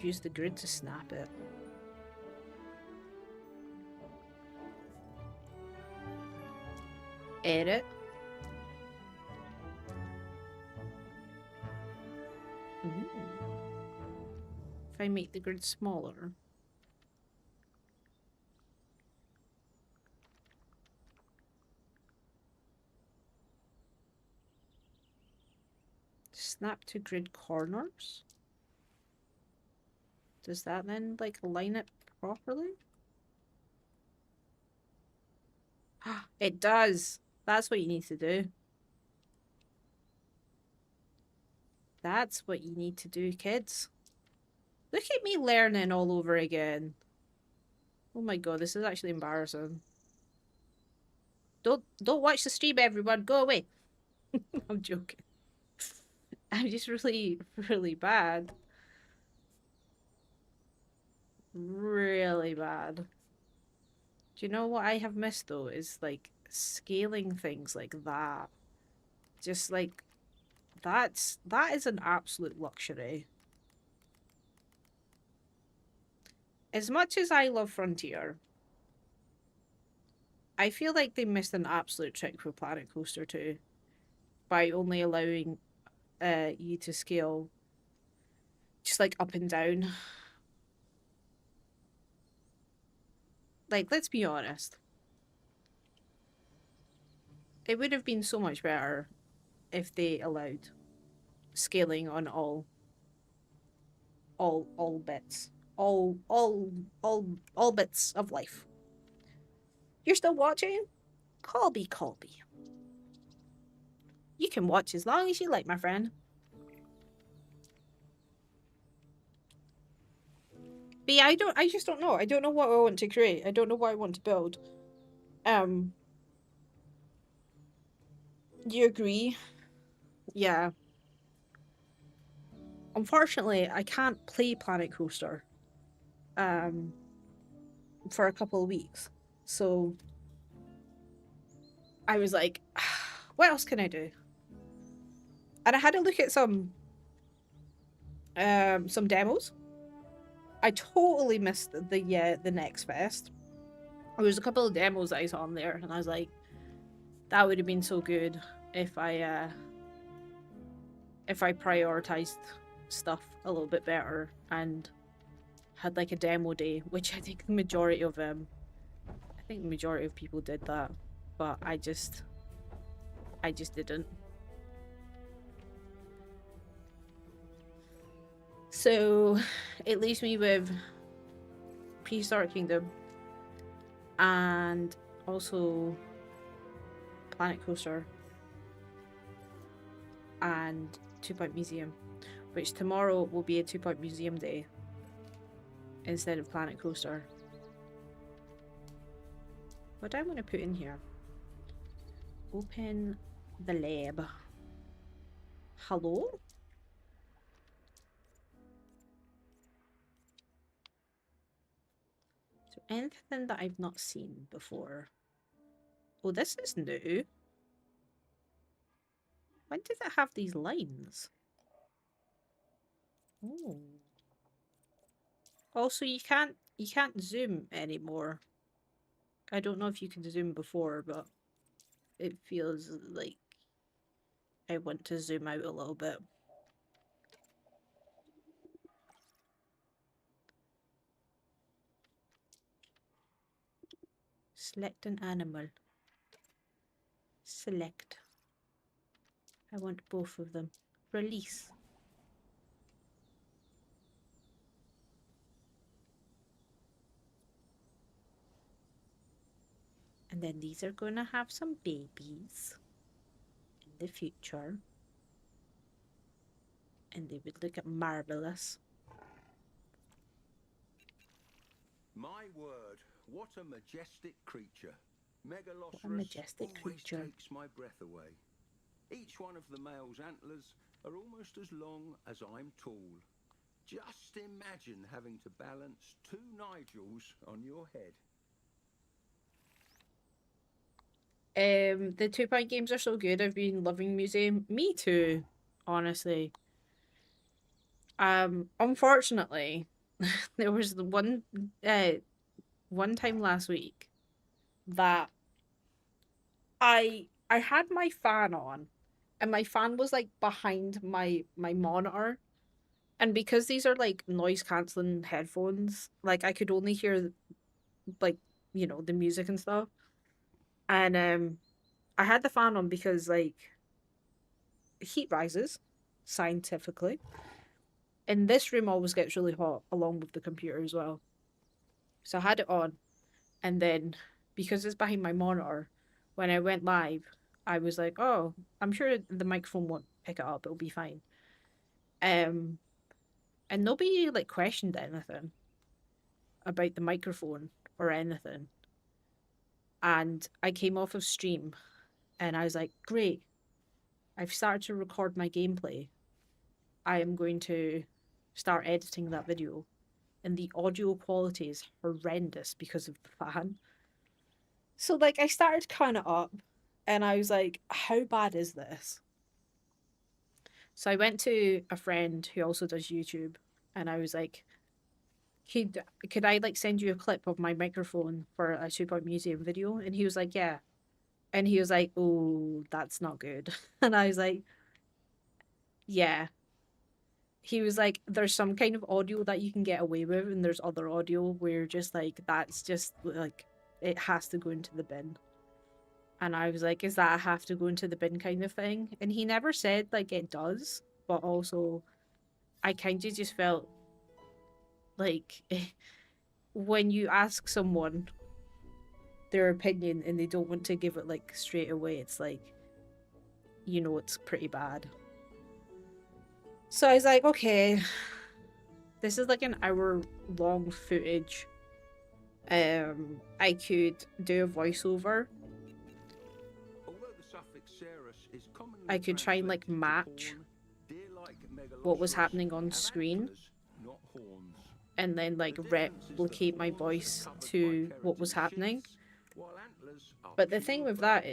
Use the grid to snap it. Edit. Ooh. If I make the grid smaller. Snap to grid corners. Does that then like align it properly? It does. That's what you need to do. That's what you need to do, kids. Look at me learning all over again. Oh my god, this is actually embarrassing. Don't watch the stream, everyone. Go away. I'm joking. I'm just really, really bad. Really bad. Do you know what I have missed though? Is like scaling things like that. Just like that is an absolute luxury. As much as I love Frontier, I feel like they missed an absolute trick with Planet Coaster 2 by only allowing you to scale just like up and down. Like, let's be honest. It would have been so much better if they allowed scaling on all bits. All bits of life. You're still watching? Colby. You can watch as long as you like, my friend. But yeah, I just don't know. I don't know what I want to create. I don't know what I want to build. Do you agree? Yeah. Unfortunately, I can't play Planet Coaster for a couple of weeks. So I was like, what else can I do? And I had to look at some demos. I totally missed the Next Fest. There was a couple of demos I saw on there, and I was like, that would have been so good if I prioritized stuff a little bit better and had like a demo day, which I think the majority of people did that, but I just didn't. So it leaves me with Prehistoric Kingdom and also Planet Coaster and 2-Point Museum, which tomorrow will be a 2-Point Museum day instead of Planet Coaster. What do I want to put in here? Open the lab. Hello? So anything that I've not seen before? Oh, this is new. When did it have these lines? Oh. Also, you can't zoom anymore. I don't know if you can zoom before, but it feels like I want to zoom out a little bit. Select an animal. Select. I want both of them. Release. And then these are going to have some babies in the future. And they would look marvelous. My word, what a majestic creature. Megalosaurus What a majestic always creature. takes my breath away. Each one of the male's antlers are almost as long as I'm tall. Just imagine having to balance 2 Nigels on your head. The 2-point games are so good. I've been loving museum. Me too, honestly. Unfortunately, there was the one time last week that I had my fan on, and my fan was like behind my monitor, and because these are like noise cancelling headphones, like I could only hear like, you know, the music and stuff. And I had the fan on because like heat rises scientifically, and this room always gets really hot along with the computer as well. So I had it on, and then because it's behind my monitor, when I went live, I was like, "Oh, I'm sure the microphone won't pick it up. It'll be fine." Um, and nobody like questioned anything about the microphone or anything. And I came off of stream, and I was like, "Great, I've started to record my gameplay. I am going to start editing that video." And the audio quality is horrendous because of the fan. So like I started kind of up, and I was like, how bad is this? So I went to a friend who also does YouTube, and I was like, could I like send you a clip of my microphone for a 2-point museum video? And he was like, yeah. And he was like, oh, that's not good. And I was like, yeah. He was like, there's some kind of audio that you can get away with, and there's other audio where just like that's just like it has to go into the bin. And I was like, is that a have to go into the bin kind of thing? And he never said like it does, but also I kind of just felt like when you ask someone their opinion and they don't want to give it like straight away, it's like, you know, it's pretty bad. So I was like, okay, this is like an hour long footage. I could do a voiceover. I could try and like match what was happening on screen and then like replicate my voice to what was happening. But the thing with that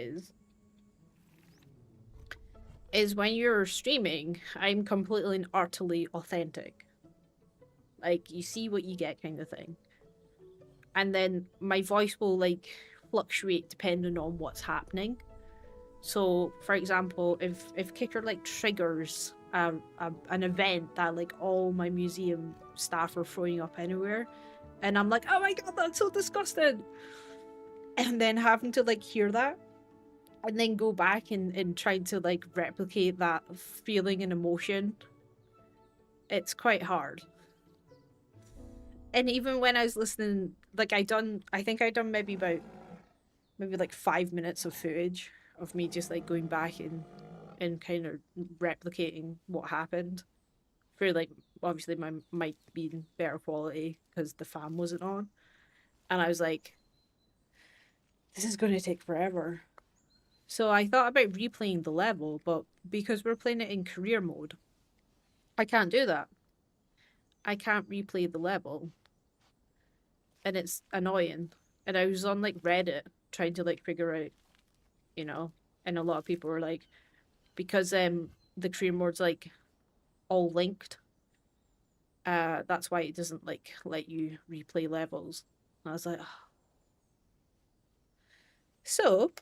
is when you're streaming, I'm completely and utterly authentic. Like, you see what you get kind of thing. And then my voice will like fluctuate depending on what's happening. So, for example, if Kicker like triggers an event that like all my museum staff are throwing up anywhere, and I'm like, oh my god, that's so disgusting, and then having to like hear that, and then go back and try to like replicate that feeling and emotion, it's quite hard. And even when I was listening, like I think I done maybe like 5 minutes of footage of me just like going back and kind of replicating what happened for like obviously my mic being better quality because the fan wasn't on. And I was like, this is going to take forever. So I thought about replaying the level, but because we're playing it in career mode, I can't do that. I can't replay the level. and it's annoying. And I was on like Reddit trying to like figure out, you know, and a lot of people were like, because the career mode's like all linked, that's why it doesn't like let you replay levels. And I was like, oh. So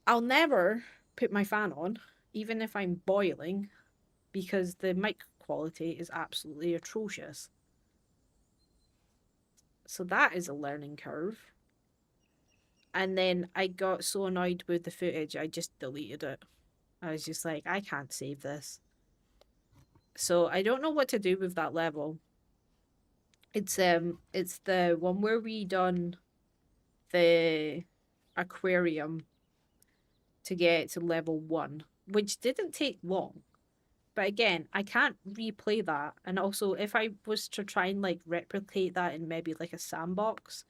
I'll never put my fan on, even if I'm boiling, because the mic quality is absolutely atrocious. So that is a learning curve. And then I got so annoyed with the footage, I just deleted it. I was just like, I can't save this. So I don't know what to do with that level. It's the one where we done the aquarium to get to level 1, which didn't take long. But again, I can't replay that. And also, if I was to try and like replicate that in maybe like a sandbox,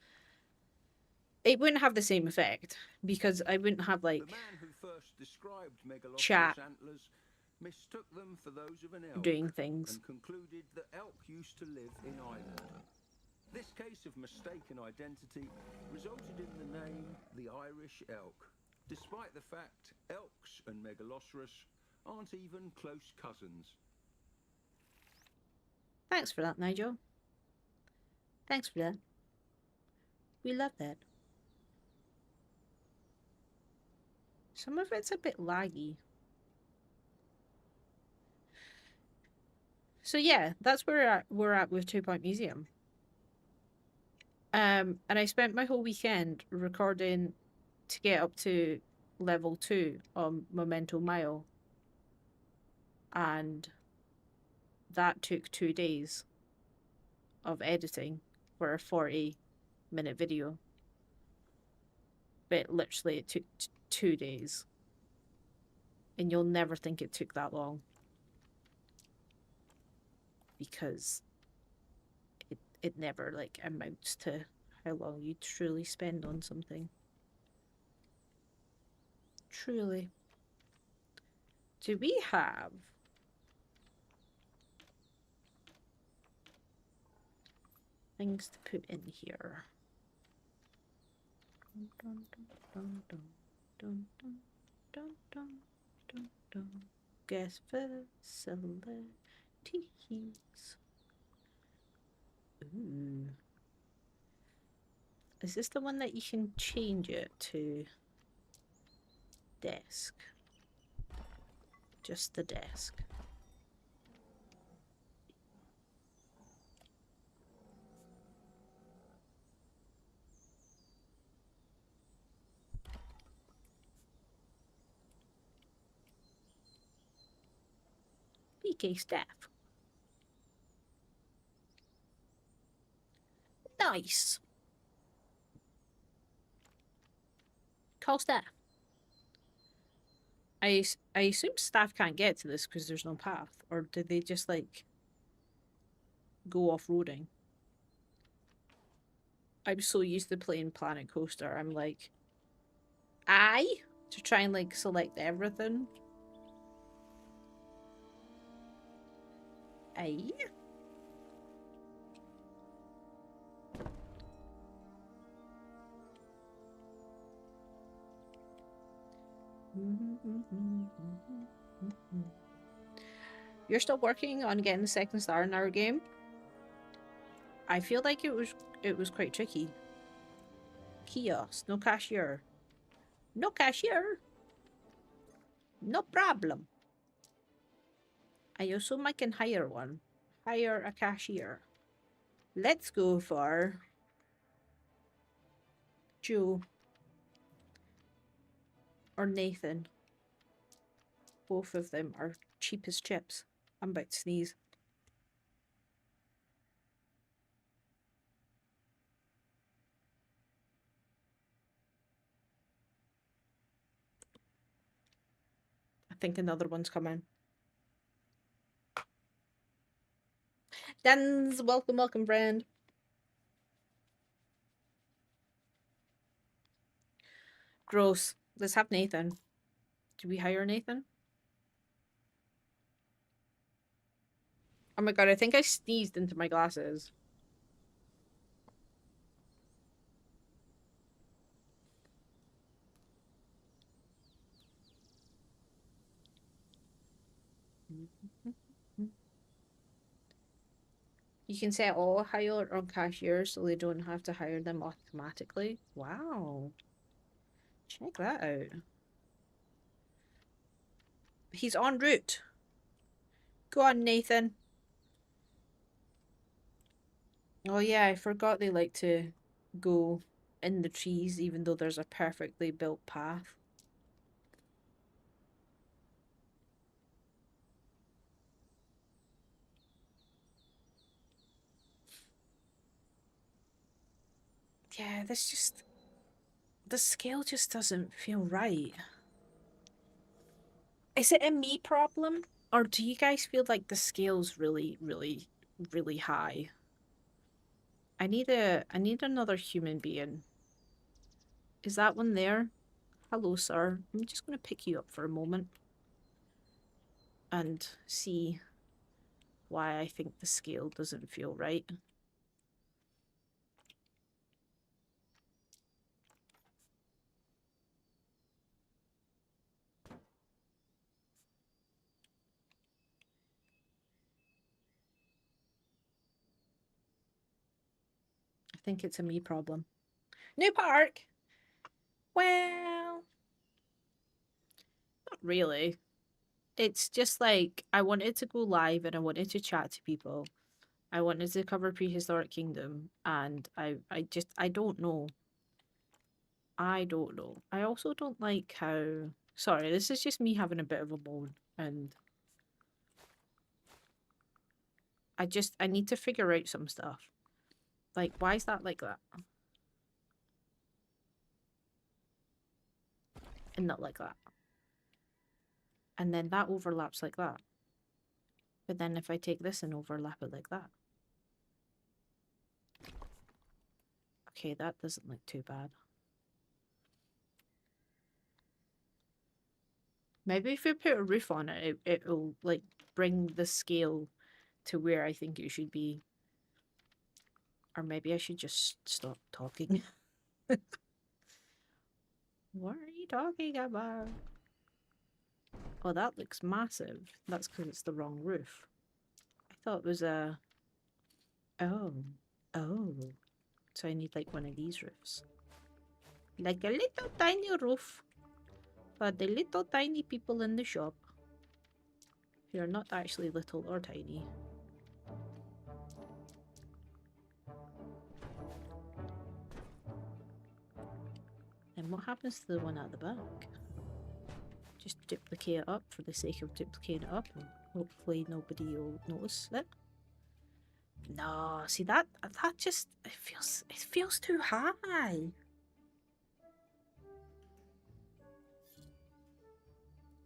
it wouldn't have the same effect because I wouldn't have like The man who first described chat megalophilus antlers mistook them for those of an elk doing things. and concluded that elk used to live in Ireland. This case of mistaken identity resulted in the name the Irish elk, despite the fact elks and Megalosaurus aren't even close cousins. Thanks for that, Nigel. Thanks for that. We love that. Some of it's a bit laggy. So yeah, that's where we're at with 2 Point Museum. And I spent my whole weekend recording to get up to level 2 on Memento Mile. And that took 2 days of editing for a 40-minute video. But literally it took 2 days. And you'll never think it took that long. Because it never like amounts to how long you truly spend on something. Truly. Do we have things to put in here? Dun, dun, dun, dun, dun, dun, dun, dun, dun. Guest facilities. Ooh. Is this the one that you can change it to desk? Just the desk. PK staff. Nice. Call staff. I assume staff can't get to this because there's no path. Or did they just, like, go off-roading? I'm so used to playing Planet Coaster. I'm like, to try and, like, select everything. You're still working on getting the second star in our game? I feel like it was quite tricky. Kiosk, no cashier. No cashier. No problem. I assume I can hire one. Hire a cashier. Let's go for Joe or Nathan. Both of them are cheap as chips. I'm about to sneeze. I think another one's coming. Dan's, welcome, friend. Gross. Let's have Nathan. Do we hire Nathan? Oh my god, I think I sneezed into my glasses. You can set all hire on cashiers so they don't have to hire them automatically. Wow. Check that out. He's en route. Go on, Nathan. Oh yeah, I forgot they like to go in the trees even though there's a perfectly built path. Yeah, the scale just doesn't feel right. Is it a me problem? Or do you guys feel like the scale's really, really, really high? I need another human being. Is that one there? Hello, sir. I'm just gonna pick you up for a moment and see why I think the scale doesn't feel right. I think it's a me problem. New park! Well, not really. It's just like I wanted to go live and I wanted to chat to people. I wanted to cover Prehistoric Kingdom and I don't know. I don't know. I also don't like how... Sorry, this is just me having a bit of a moan and I need to figure out some stuff. Like, why is that like that? And not like that. And then that overlaps like that. But then if I take this and overlap it like that. Okay, that doesn't look too bad. Maybe if we put a roof on it, it'll like bring the scale to where I think it should be. Or maybe I should just stop talking. What are you talking about? Oh, that looks massive. That's because it's the wrong roof. I thought it was a... Oh. Oh. So I need like one of these roofs. Like a little tiny roof for the little tiny people in the shop. Who are not actually little or tiny. And what happens to the one at the back? Just duplicate it up for the sake of duplicating it up and hopefully nobody will notice it. No, see that just it feels too high.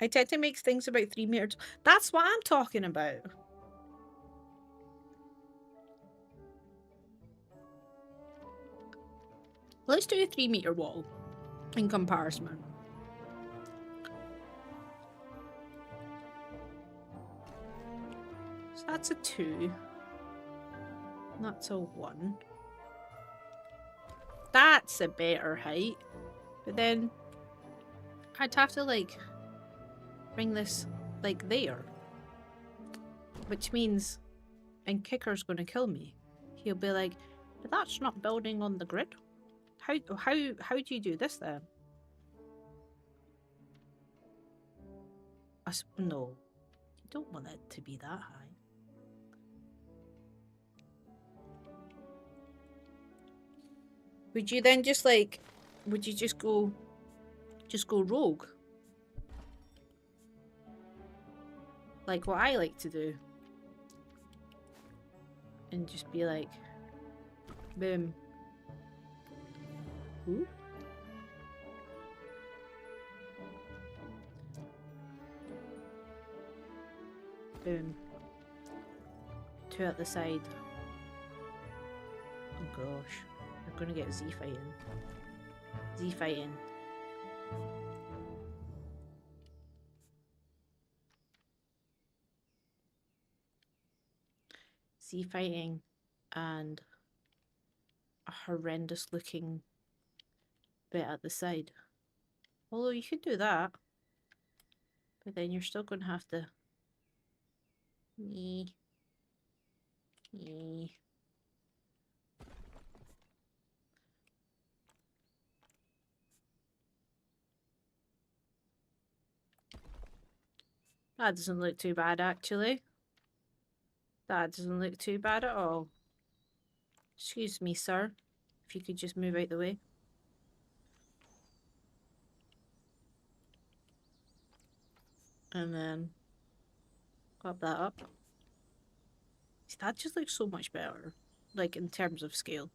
I tend to make things about 3 meters. That's what I'm talking about. Let's do a 3-meter wall in comparison. So that's a 2. That's a 1. That's a better height. But then I'd have to like bring this like there. Which means and Kicker's gonna kill me. He'll be like, but that's not building on the grid. How do you do this then? No. You don't want it to be that high. Would you then just like, would you just go rogue? Like what I like to do. And just be like, boom. Ooh. Boom. 2 at the side. Oh gosh. We're gonna get Z fighting. Z fighting. Z fighting and a horrendous looking bit at the side. Although you could do that. But then you're still gonna have to That doesn't look too bad, actually. That doesn't look too bad at all. Excuse me, sir. If you could just move out the way. And then clap that up. See, that just looks so much better. Like, in terms of scale.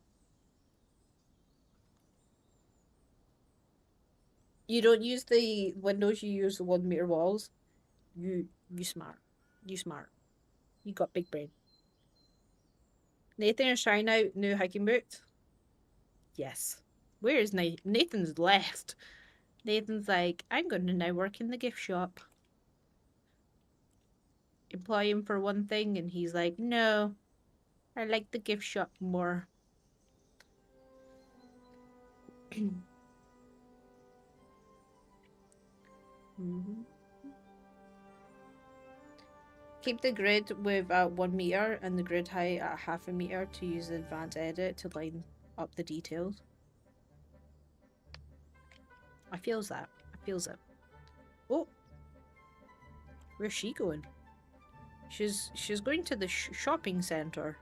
You don't use the windows, you use the 1 meter walls. You smart. You smart. You got big brain. Nathan is trying out new hiking boots. Yes. Where is Nathan? Nathan's left. Nathan's like, I'm going to now work in the gift shop. Employ him for one thing, and he's like, no, I like the gift shop more. Keep the grid with 1 meter and the grid height at 0.5 meter to use the advanced edit to line up the details. I feels that. I feels it. Oh, where's she going? She's going to the shopping center.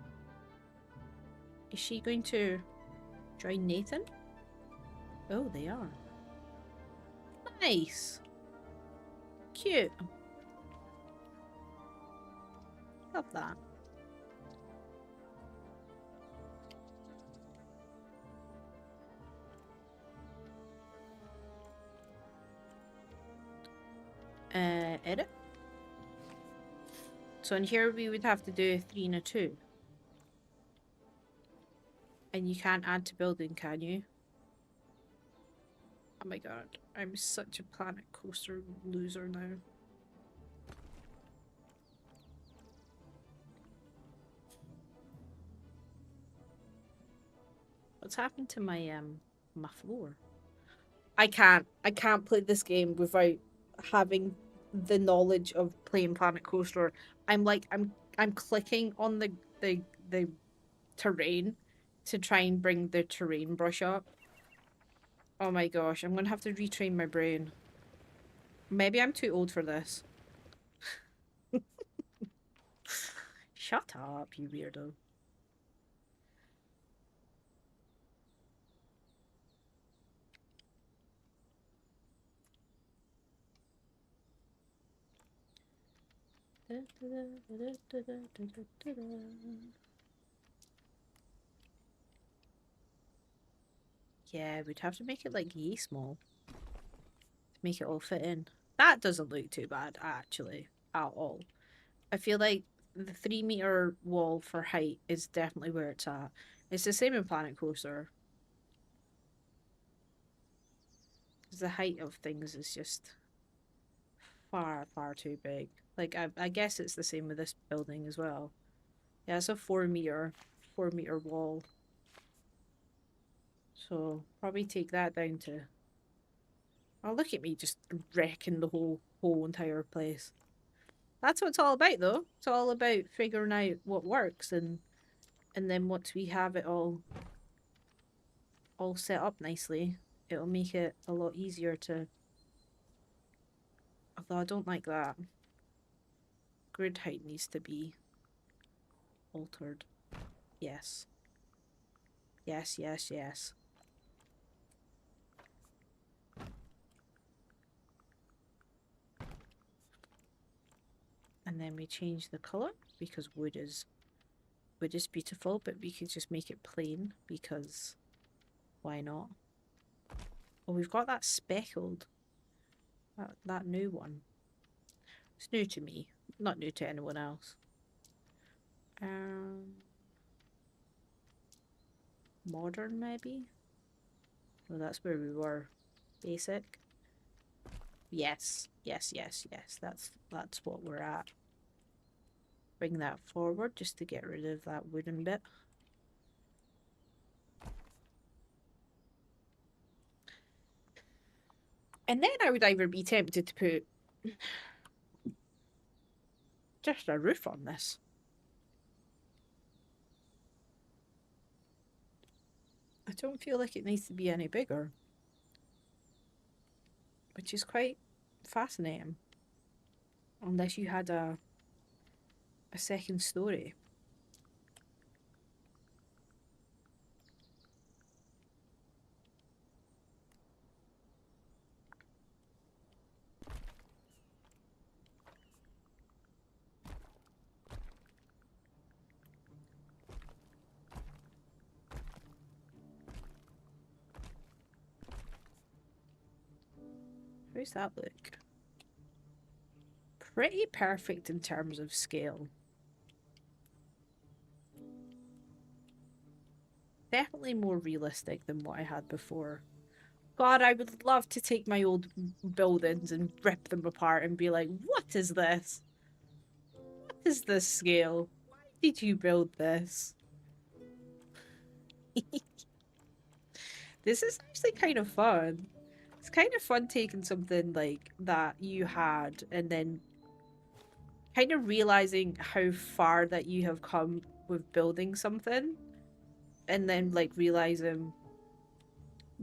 Is she going to join Nathan? Oh, they are. Nice. Cute. Love that. Edit. So in here we would have to do a 3 and a 2. And you can't add to building, can you? Oh my god, I'm such a Planet Coaster loser now. What's happened to my my floor? I can't play this game without having the knowledge of playing Planet Coaster. I'm clicking on the terrain to try and bring the terrain brush up. Oh my gosh, I'm gonna have to retrain my brain. Maybe I'm too old for this. Shut up, you weirdo. Yeah, we'd have to make it like yay small. Make it all fit in. That doesn't look too bad, actually, at all. I feel like the 3 meter wall for height is definitely where it's at. It's the same in Planet Coaster. Because the height of things is just far, far too big. Like, I guess it's the same with this building as well. Yeah, it's a 4 meter wall. So, probably take that down to... Oh, look at me just wrecking the whole entire place. That's what it's all about, though. It's all about figuring out what works, and then once we have it all set up nicely, it'll make it a lot easier to... Although I don't like that. Grid height needs to be altered. Yes. Yes, yes, yes. And then we change the colour because wood is beautiful, but we could just make it plain because why not? Oh, we've got that speckled. That new one. It's new to me, not new to anyone else. Modern maybe? Well, that's where we were. Basic. Yes, yes, yes, yes. That's what we're at. Bring that forward just to get rid of that wooden bit. And then I would either be tempted to put just a roof on this. I don't feel like it needs to be any bigger, which is quite fascinating. Unless you had a second story. How's that look? Pretty perfect in terms of scale. Definitely more realistic than what I had before. God, I would love to take my old buildings and rip them apart and be like, what is this? What is this scale? Why did you build this? This is actually kind of fun. It's kind of fun taking something like that you had and then kind of realizing how far that you have come with building something and then like realizing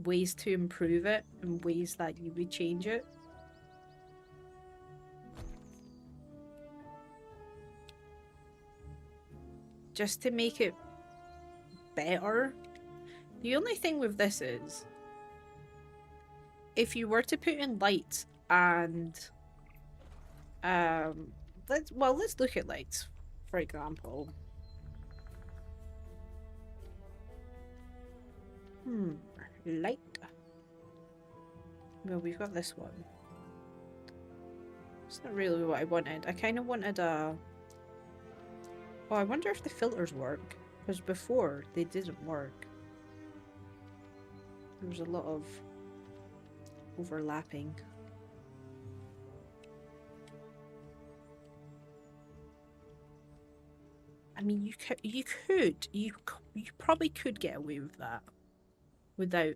ways to improve it and ways that you would change it. Just to make it better. The only thing with this is if you were to put in lights and let's look at lights, for example. Light. Well, we've got this one. It's not really what I wanted. I kind of wanted a... Oh, I wonder if the filters work. Because before, they didn't work. There was a lot of overlapping. I mean, you probably could get away with that without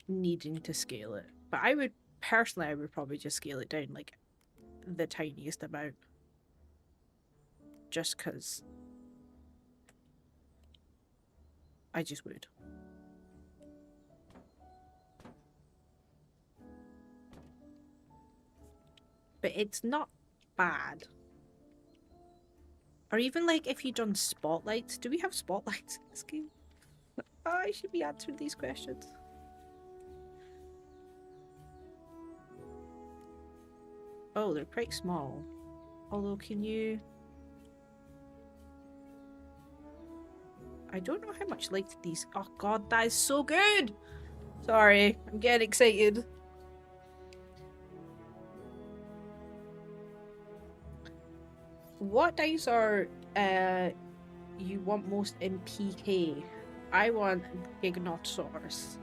needing to scale it. But I would probably just scale it down like the tiniest amount, just because I just would. But it's not bad. Or even like if you've done spotlights. Do we have spotlights in this game? Oh, I should be answering these questions. Oh, they're quite small. Although, can you... I don't know how much light these... Oh god, that is so good! Sorry, I'm getting excited. What dinosaur you want most in PK? I want Iguanodon.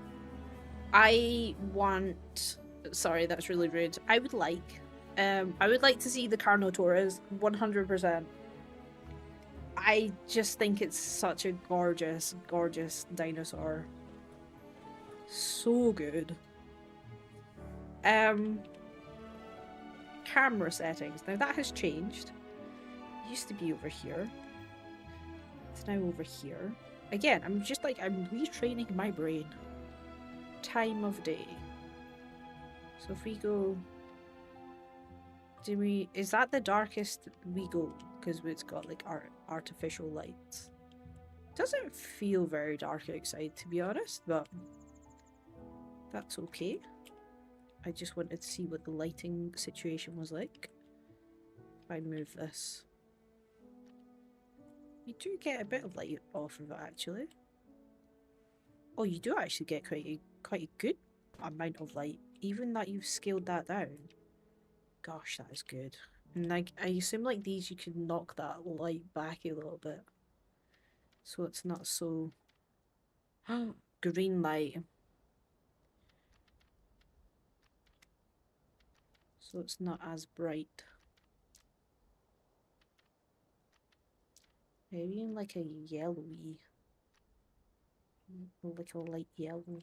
I want... Sorry, that's really rude. I would like to see the Carnotaurus, 100%. I just think it's such a gorgeous, gorgeous dinosaur. So good. Camera settings. Now that has changed. It used to be over here. It's now over here. Again, I'm retraining my brain. Time of day. So if we go... Is that the darkest we go? Because it's got like artificial lights. Doesn't feel very dark outside, to be honest, but that's okay. I just wanted to see what the lighting situation was like. If I move this, you do get a bit of light off of it, actually. Oh, you do actually get quite a good amount of light, even that you've scaled that down. Gosh, that is good. And like, I assume like these, you can knock that light back a little bit, so it's not so green light. So it's not as bright. Maybe in like a yellowy, like a light yellow.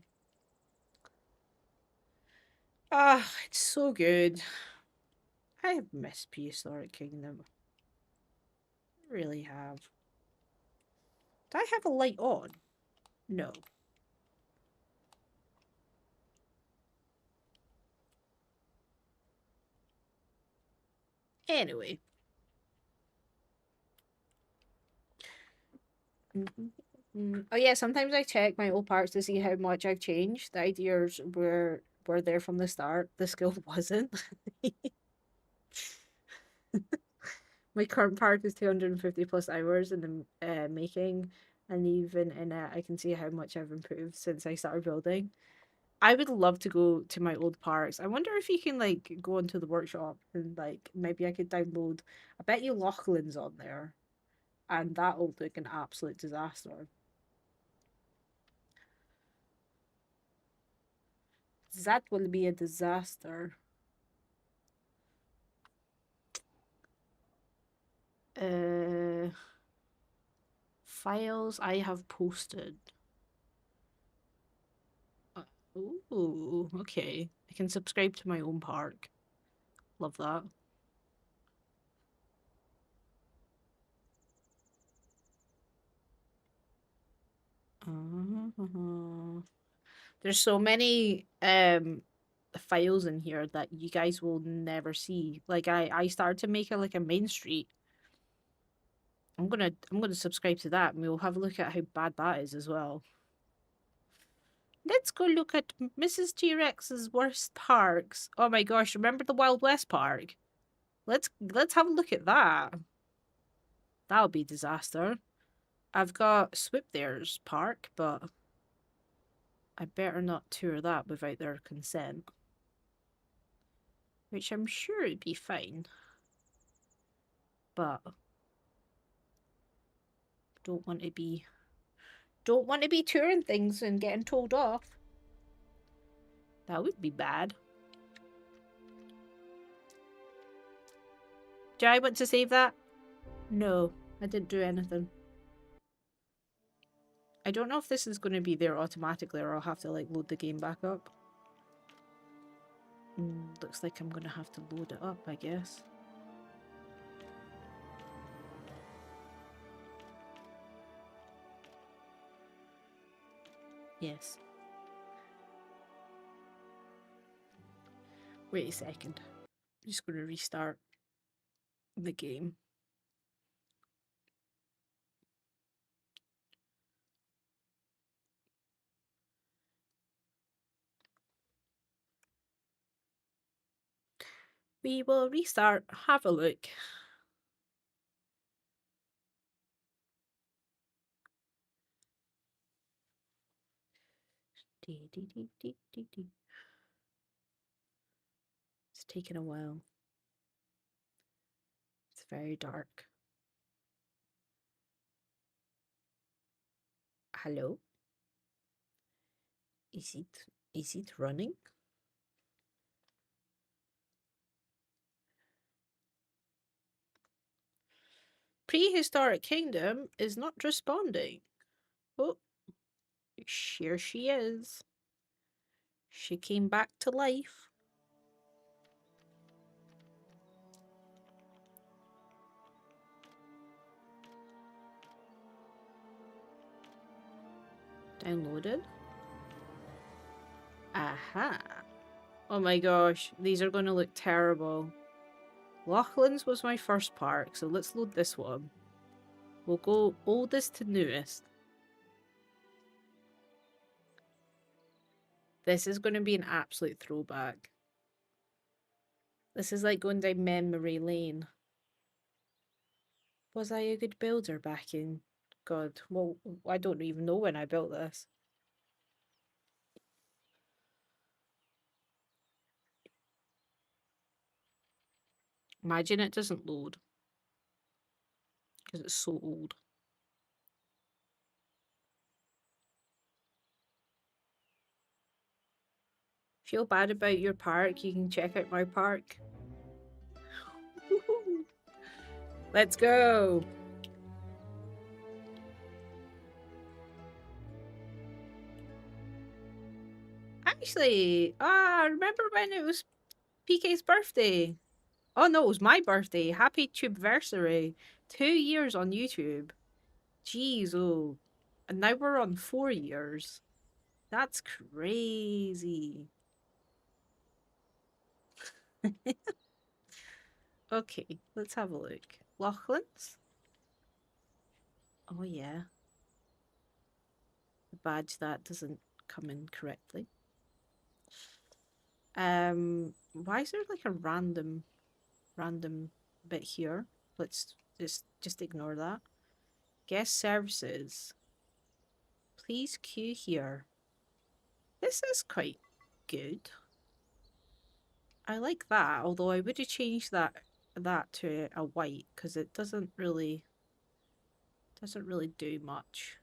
Ah, it's so good. I have missed Prehistoric Kingdom. I really have. Do I have a light on? No. Anyway. Oh yeah, sometimes I check my old parts to see how much I've changed. The ideas were there from the start. The skill wasn't. My current park is 250 plus hours in the making, and even in it, I can see how much I've improved since I started building. I would love to go to my old parks. I wonder if you can like go into the workshop and like maybe I could download. I bet you Lachlan's on there, and that'll look an absolute disaster. That will be a disaster. Uh, Files I have posted. Ooh, okay. I can subscribe to my own park. Love that. There's so many files in here that you guys will never see. Like I started to make it like a main street. I'm gonna subscribe to that and we'll have a look at how bad that is as well. Let's go look at Mrs. T-Rex's worst parks. Oh my gosh, remember the Wild West Park? Let's have a look at that. That'll be disaster. I've got Swoop There's park, but I better not tour that without their consent. Which I'm sure it'd be fine. But don't want to be touring things and getting told off. That would be bad. Do I want to save that? No, I didn't do anything. I don't know if this is going to be there automatically or I'll have to like load the game back up. Looks like I'm going to have to load it up, I guess. Yes. Wait a second. I'm just going to restart the game. We will restart, have a look. It's taken a while. It's very dark. Hello? Is it running? Prehistoric Kingdom is not responding. Oh, here she is. She came back to life. Downloaded. Aha. Oh my gosh, these are going to look terrible. Lachlan's was my first park, so let's load this one. We'll go oldest to newest. This is going to be an absolute throwback. This is like going down memory lane. Was I a good builder back in... God, well, I don't even know when I built this. Imagine it doesn't load. Because it's so old. Feel bad about your park, you can check out my park. Let's go! Actually, remember when it was PK's birthday? Oh no, it was my birthday. Happy Tubeversary. 2 years on YouTube. Jeez, oh. And now we're on 4 years. That's crazy. Okay, let's have a look. Lachlan's. Oh yeah. The badge that doesn't come in correctly. Why is there like a random bit here? Let's just ignore that. Guest services. Please queue here. This is quite good. I like that, although I would have changed that to a white because it doesn't really do much.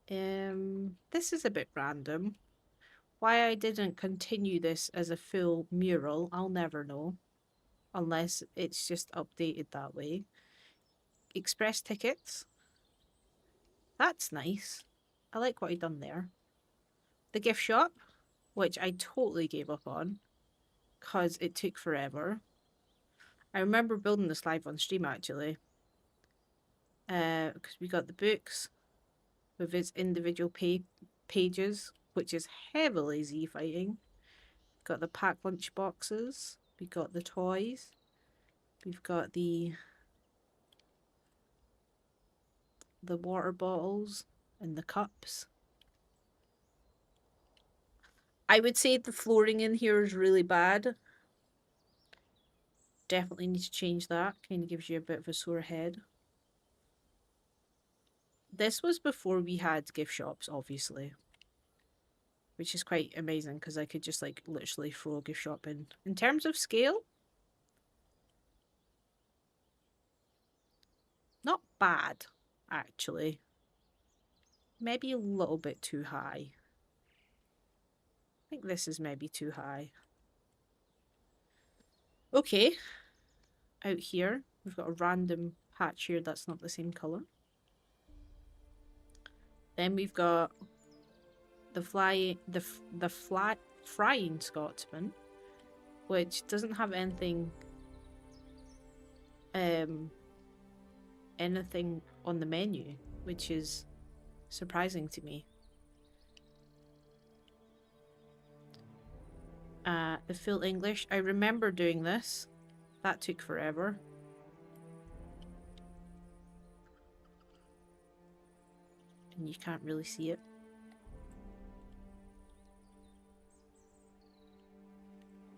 This is a bit random. Why I didn't continue this as a full mural, I'll never know. Unless it's just updated that way. Express tickets. That's nice. I like what I done there. The gift shop, which I totally gave up on because it took forever. I remember building this live on stream actually. Because we got the books with its individual pages, which is heavily Z fighting. Got the pack lunch boxes. We got the toys. We've got the water bottles and the cups. I would say the flooring in here is really bad. Definitely need to change that. Kind of gives you a bit of a sore head. This was before we had gift shops, obviously. Which is quite amazing because I could just like literally throw a gift shop in. In terms of scale, not bad, actually. Maybe a little bit too high. I think this is maybe too high. Okay. Out here, we've got a random patch here that's not the same colour. Then we've got the flying Scotsman, which doesn't have anything anything on the menu, which is surprising to me. The full English. I remember doing this. That took forever. And you can't really see it.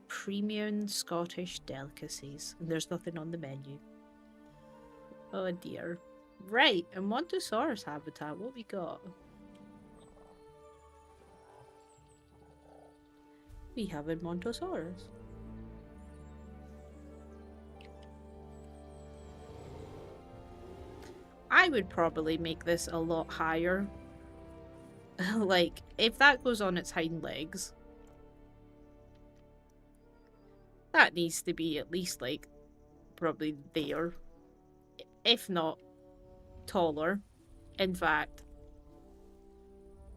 Premium Scottish delicacies. And there's nothing on the menu. Oh dear. Right, a Montosaurus habitat. What we got? We have a Montosaurus. I would probably make this a lot higher. Like, if that goes on its hind legs, that needs to be at least, like, probably there. If not taller. In fact,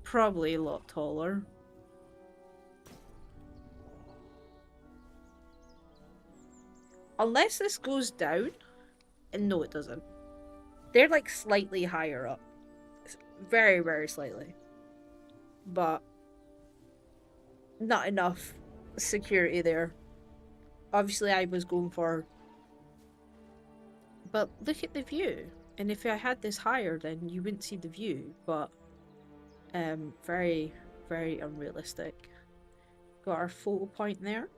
probably a lot taller. Unless this goes down. And no, it doesn't. They're like slightly higher up. Very, very slightly. But not enough security there. Obviously, I was going for... But look at the view. And if I had this higher, then you wouldn't see the view. But very, very unrealistic. Got our photo point there.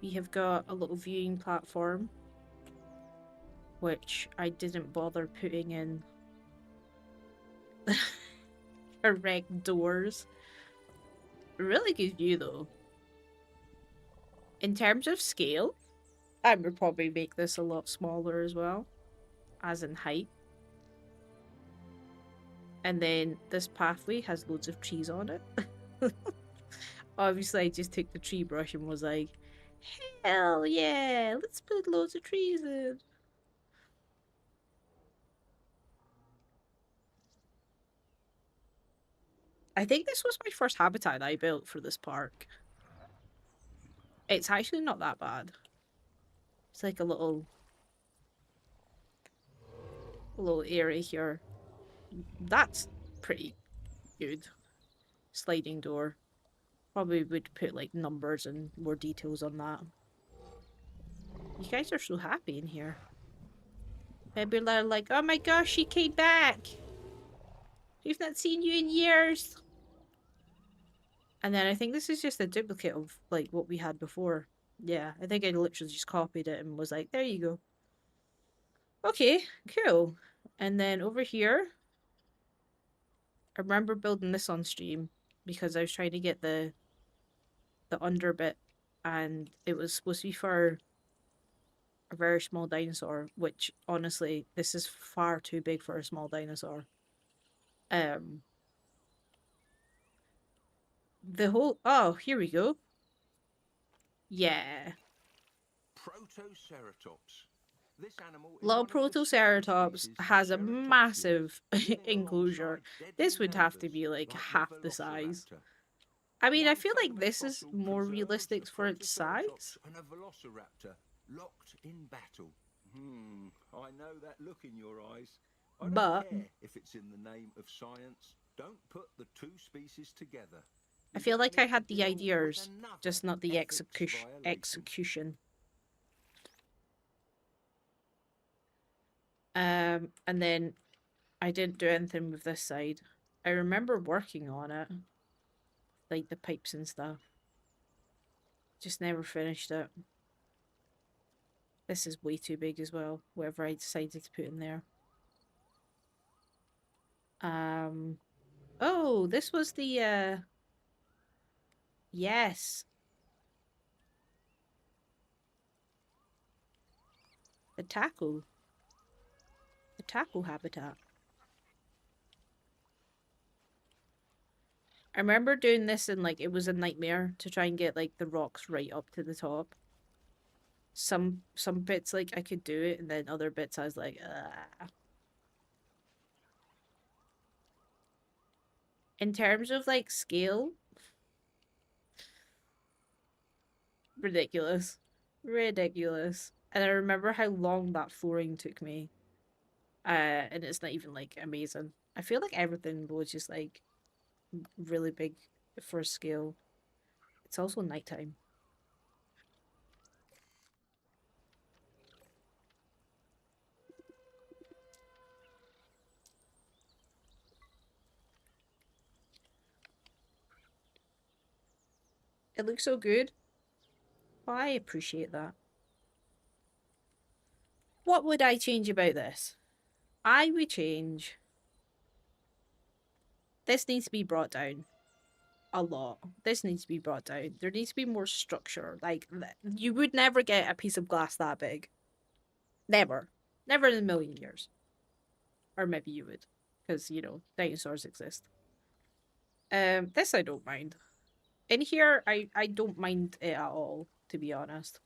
We have got a little viewing platform, which I didn't bother putting in correct doors. Really good view though. In terms of scale, I would probably make this a lot smaller as well, as in height. And then this pathway has loads of trees on it. Obviously, I just took the tree brush and was like, hell yeah, let's put loads of trees in. I think this was my first habitat I built for this park. It's actually not that bad. It's like a little area here. That's pretty good. sliding door. Probably would put like numbers and more details on that. You guys are so happy in here. Maybe they're like, oh my gosh, she came back. We've not seen you in years. And then I think this is just a duplicate of like what we had before. Yeah, I think I literally just copied it and was like, there you go. Okay, cool. And then over here, I remember building this on stream because I was trying to get the under bit, and it was supposed to be for a very small dinosaur, which honestly, this is far too big for a small dinosaur. The whole, oh, here we go. Yeah. Protoceratops. This animal is Little one of the Protoceratops species has a Triceratops massive lived, living enclosure. alongside deadly This would have to neighbours be like like half the size. Velociraptor. I mean, I One feel like famous this is fossil more preserves realistic a for its Protoceratops size. and a Velociraptor locked in battle. I know that look in your eyes. I don't But care if it's in the name of science. Don't put the two species together. I You feel don't like I need to had the deal with ideas, another just not the ethics violation. execution. And then I didn't do anything with this side. I remember working on it, like the pipes and stuff. Just never finished it. This is way too big as well, whatever I decided to put in there. Oh, this was the, yes. The tackle. The tackle habitat. I remember doing this and like it was a nightmare to try and get like the rocks right up to the top. Some bits like I could do it, and then other bits I was like, ugh. In terms of like scale, ridiculous. Ridiculous. And I remember how long that flooring took me. And it's not even like amazing. I feel like everything was just like really big for scale. It's also nighttime. It looks so good. Oh, I appreciate that. What would I change about this? I would change. This needs to be brought down a lot. This needs to be brought down. There needs to be more structure. Like, you would never get a piece of glass that big. Never. Never in a million years. Or maybe you would. Because, you know, dinosaurs exist. This I don't mind. In here, I don't mind it at all, to be honest.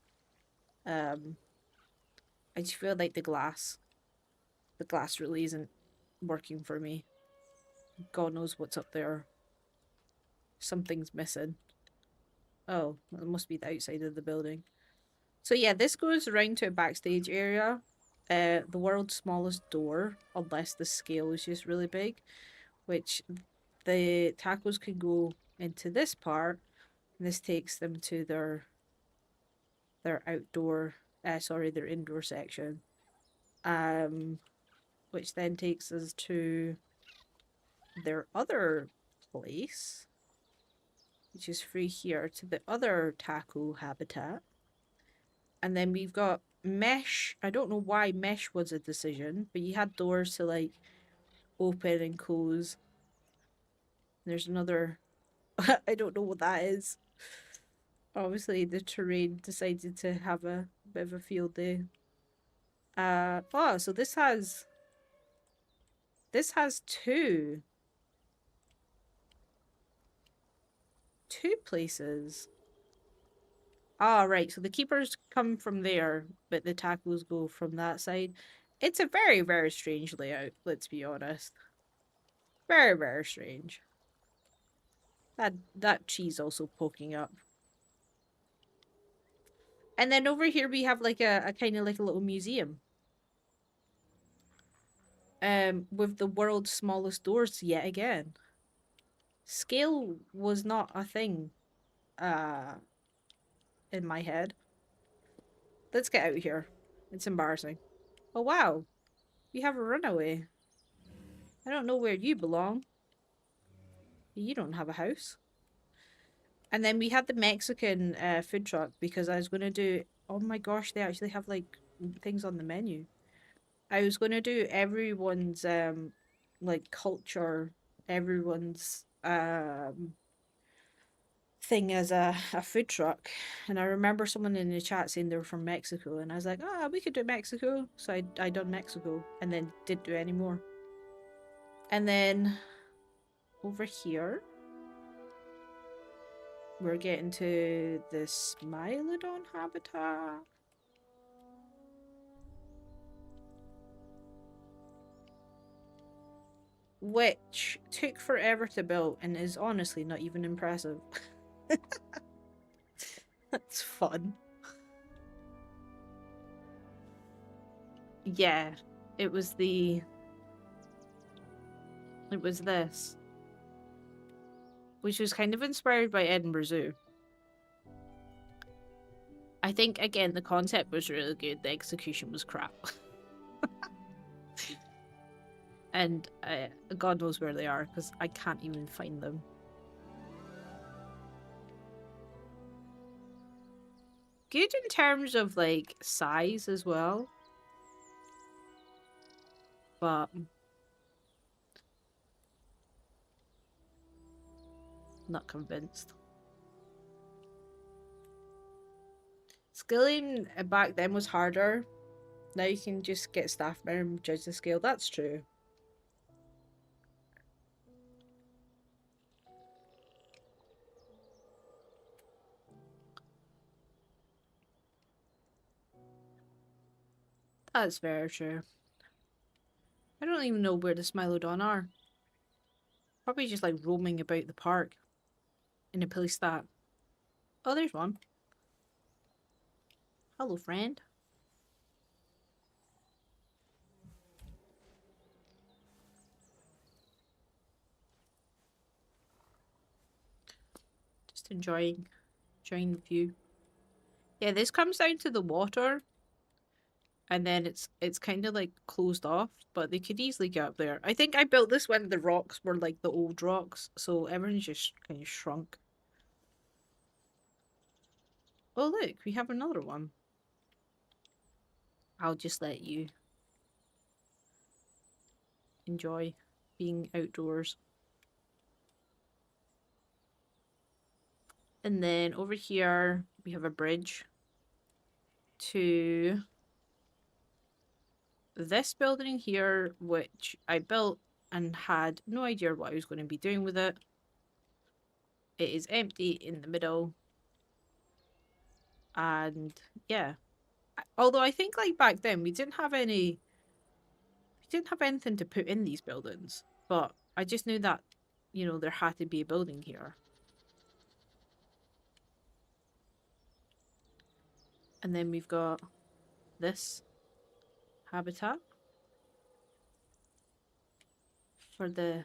I just feel like the glass really isn't working for me. God knows what's up there. Something's missing. Oh, it must be the outside of the building. So yeah, this goes around to a backstage area. The world's smallest door, unless the scale is just really big, which the tacos can go into this part. And this takes them to their outdoor, their indoor section. Which then takes us to their other place, which is through here to the other taco habitat. And then we've got mesh. I don't know why mesh was a decision, but you had doors to like open and close. There's another. I don't know what that is. Obviously, the terrain decided to have a bit of a field day. Oh, so this has two places. Ah, right. So the keepers come from there, but the tacos go from that side. It's a very, very strange layout, let's be honest. Very, very strange. That cheese also poking up. And then over here we have like a kind of like a little museum. With the world's smallest doors yet again. Scale was not a thing uh, in my head. Let's get out of here. It's embarrassing. Oh wow, you have a runaway. I don't know where you belong. You don't have a house. And then we had the Mexican food truck because I was going to do... Oh my gosh, they actually have like things on the menu. I was going to do everyone's like culture, everyone's thing as a food truck. And I remember someone in the chat saying they were from Mexico, and I was like, ah, we could do Mexico. So I done Mexico and then didn't do any more. And then over here we're getting to the Smilodon habitat. Which took forever to build and is honestly not even impressive. That's fun. Yeah, it was this. Which was kind of inspired by Edinburgh Zoo. I think, again, the concept was really good. The execution was crap. And God knows where they are, because I can't even find them. Good in terms of, like, size as well. But... not convinced. Scaling back then was harder. Now you can just get staff member and judge the scale. That's true. That's very true. I don't even know where the Smilodon are. Probably just like roaming about the park in a place that... Oh, there's one. Hello, friend. Just enjoying the view. Yeah, this comes down to the water. And then it's kind of like closed off, but they could easily get up there. I think I built this when the rocks were like the old rocks, so everything's just kind of shrunk. Oh look, we have another one. I'll just let you enjoy being outdoors. And then over here we have a bridge to this building here, which I built and had no idea what I was going to be doing with it. It is empty in the middle. And yeah. Although I think like back then we didn't have anything to put in these buildings. But I just knew that, you know, there had to be a building here. And then we've got this habitat for the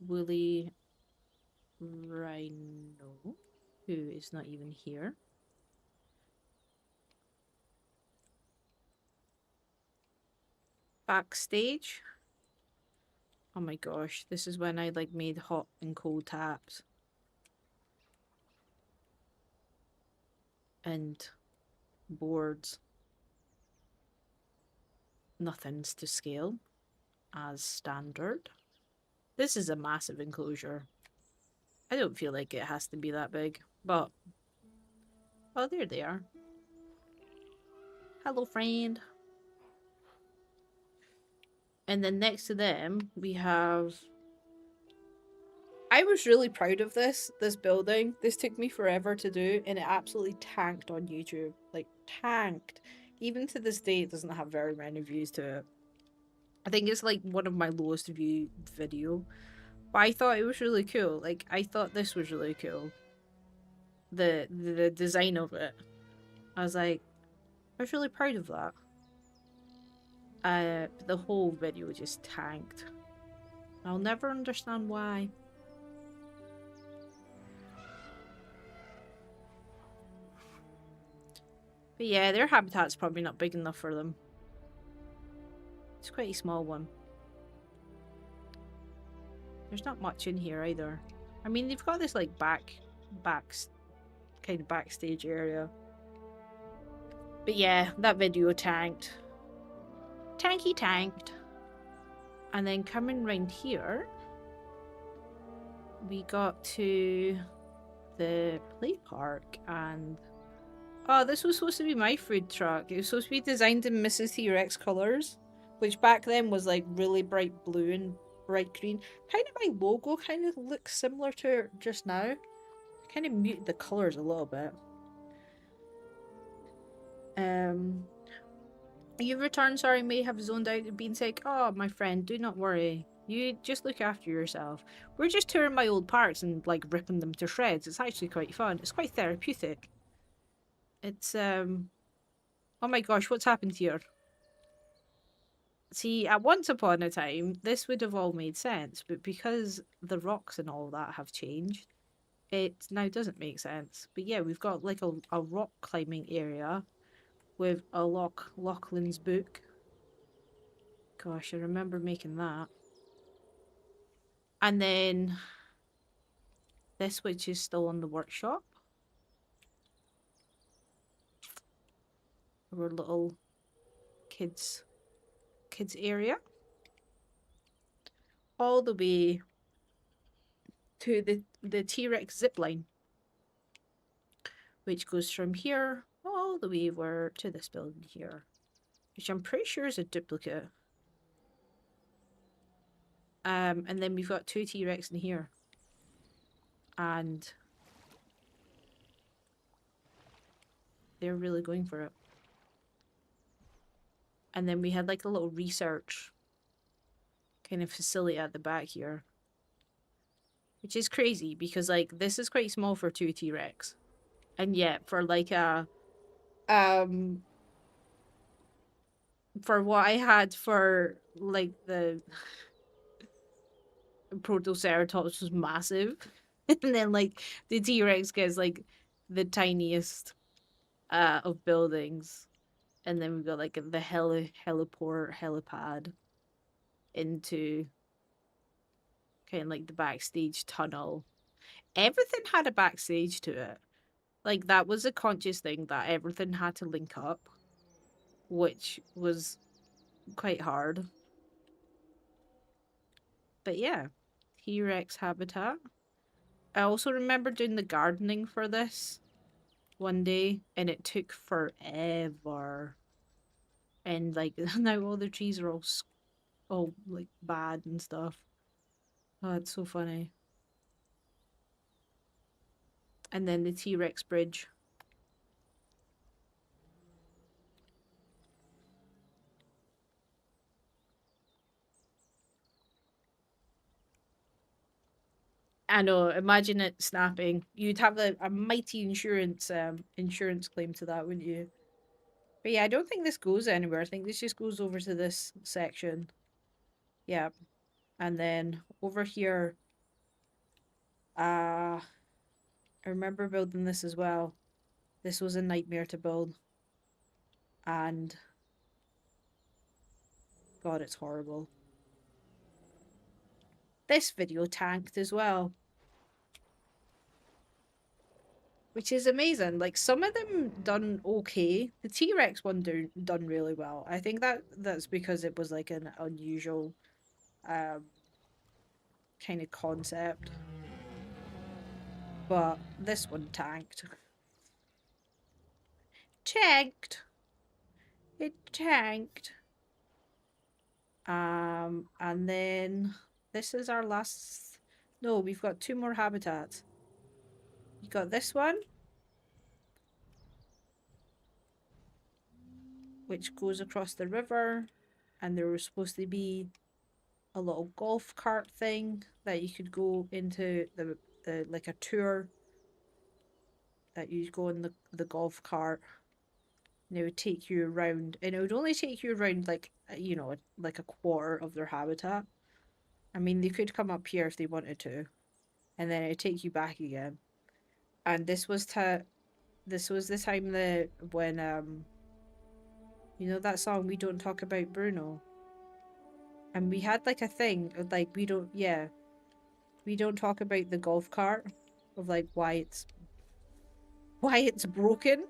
woolly rhino, who is not even here. Backstage. Oh my gosh, this is when I like made hot and cold taps. And boards. Nothing's to scale as standard. This is a massive enclosure. I don't feel like it has to be that big, but... Oh, there they are. Hello, friend. And then next to them, we have... I was really proud of this building. This took me forever to do, and it absolutely tanked on YouTube. Like, tanked. Even to this day, it doesn't have very many views to it. I think it's like one of my lowest viewed video. But I thought it was really cool. Like, I thought this was really cool. The design of it. I was like, I was really proud of that. But the whole video just tanked. I'll never understand why. But yeah, their habitat's probably not big enough for them. It's quite a small one. There's not much in here either. I mean, they've got this like kind of backstage area. But yeah, that video tanked. Tanky tanked. And then coming round here, we got to the play park and... Oh, this was supposed to be my food truck. It was supposed to be designed in Mrs. T-Rex colours, which back then was like really bright blue and bright green. Kind of my logo kind of looks similar to it just now. I kind of muted the colours a little bit. You've returned, sorry, may have zoned out and been sick. Oh, my friend, do not worry. You just look after yourself. We're just touring my old parks and like ripping them to shreds. It's actually quite fun. It's quite therapeutic. It's oh my gosh, what's happened here? See, at once upon a time, this would have all made sense, but because the rocks and all that have changed, it now doesn't make sense. But yeah, we've got like a rock climbing area with a Lachlan's book. Gosh, I remember making that. And then this, which is still on the workshop. Our little kids area. All the way to the T-Rex zipline, which goes from here all the way over to this building here, which I'm pretty sure is a duplicate. And then we've got 2 T-Rex in here. And they're really going for it. And then we had like a little research kind of facility at the back here. Which is crazy because like this is quite small for 2 T-Rex. And yet for like a for what I had for like the Protoceratops was massive. And then like the T-Rex gets like the tiniest of buildings. And then we've got like the helipad into kind of like the backstage tunnel. Everything had a backstage to it. Like that was a conscious thing that everything had to link up, which was quite hard. But yeah, T-Rex habitat. I also remember doing the gardening for this one day, and it took forever. And like now all the trees are all like bad and stuff. Oh, it's so funny. And then the T-Rex bridge. I know, imagine it snapping. You'd have a mighty insurance claim to that, wouldn't you? But yeah, I don't think this goes anywhere. I think this just goes over to this section. Yeah. And then over here, I remember building this as well. This was a nightmare to build. And God, it's horrible. This video tanked as well. Which is amazing. Like some of them done okay. The T-Rex one done really well. I think that's because it was like an unusual kind of concept. But this one tanked. It tanked. And then this is our last... No, we've got 2 more habitats. You got this one, which goes across the river, and there was supposed to be a little golf cart thing that you could go into the like a tour that you go in the golf cart, and it would take you around, and it would only take you around like, you know, like a quarter of their habitat. I mean, they could come up here if they wanted to, and then it'd take you back again. And this was the time when you know that song "We Don't Talk About Bruno," and we had like a thing of like we don't talk about the golf cart of like why it's broken.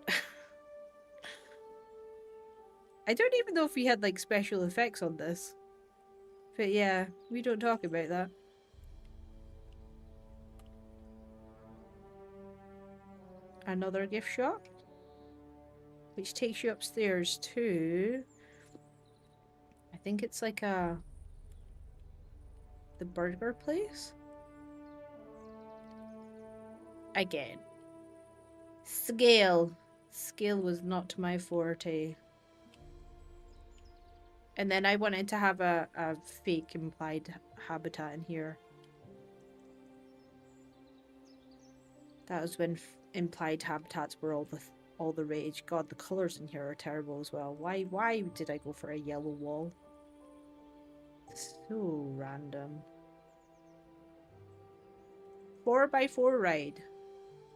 I don't even know if we had like special effects on this. But yeah, we don't talk about that. Another gift shop, which takes you upstairs to, I think it's like the burger place? Again. Scale. Scale was not my forte. And then I wanted to have a fake implied habitat in here. That was when implied habitats were all the rage. God, the colours in here are terrible as well. Why did I go for a yellow wall? So random. 4x4 ride.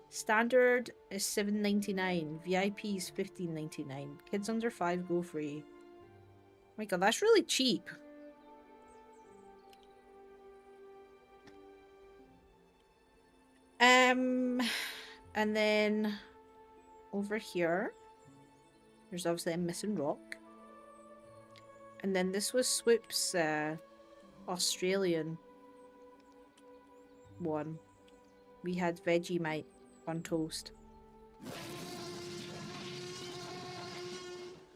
Standard is $7.99. VIP is $15.99. Kids under 5 go free. Oh my god, that's really cheap. And then over here, there's obviously a missing rock. And then this was Swoop's Australian one. We had Vegemite on toast.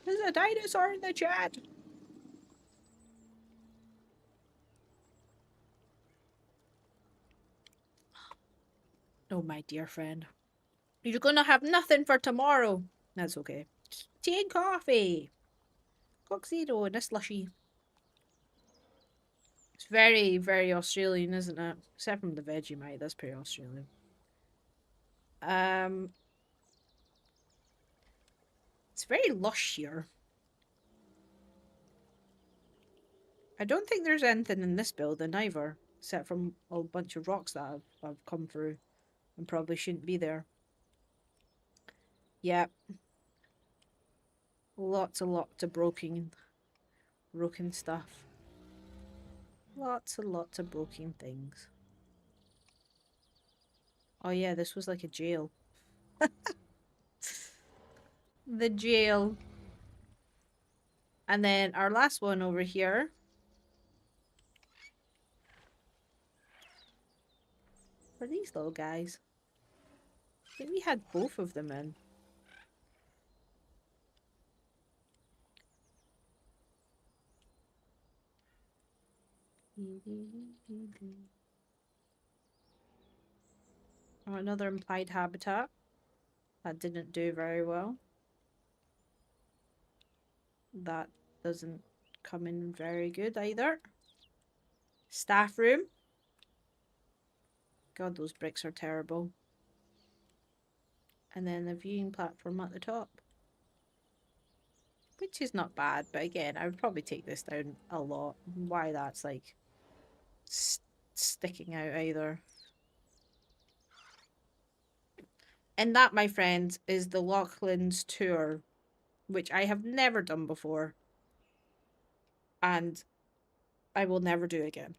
There's a dinosaur in the chat! Oh, my dear friend. You're gonna have nothing for tomorrow. That's okay. Tea and coffee. Coke Zero and a slushy. It's very, very Australian, isn't it? Except from the Vegemite, that's pretty Australian. It's very lush here. I don't think there's anything in this building either, except from a bunch of rocks that I've come through and probably shouldn't be there. Yep. Lots of broken stuff. Lots of broken things. Oh yeah, this was like a jail. The jail. And then our last one over here. For these little guys. I think we had both of them in. Oh, another implied habitat. That didn't do very well. That doesn't come in very good either. Staff room. God, those bricks are terrible. And then the viewing platform at the top. Which is not bad, but again, I would probably take this down a lot. Why that's like sticking out either. And that, my friends, is the Lachlan's tour, which I have never done before. And I will never do again.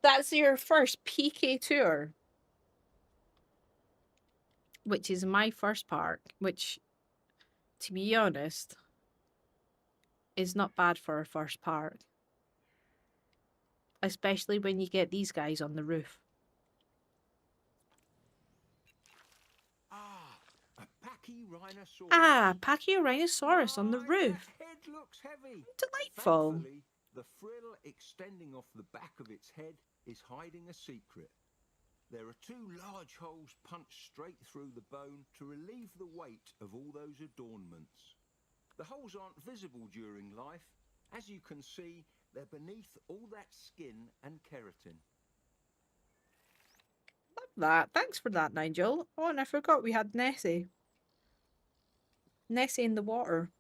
That's your first PK tour. Which is my first park, which, to be honest, is not bad for a first park. Especially when you get these guys on the roof. Pachyrhinosaurus on the roof. Head looks heavy. Delightful. Thankfully, the frill extending off the back of its head is hiding a secret. There are 2 large holes punched straight through the bone to relieve the weight of all those adornments. The holes aren't visible during life. As you can see, they're beneath all that skin and keratin. Love that. Thanks for that, Nigel. Oh, and I forgot we had Nessie. Nessie in the water.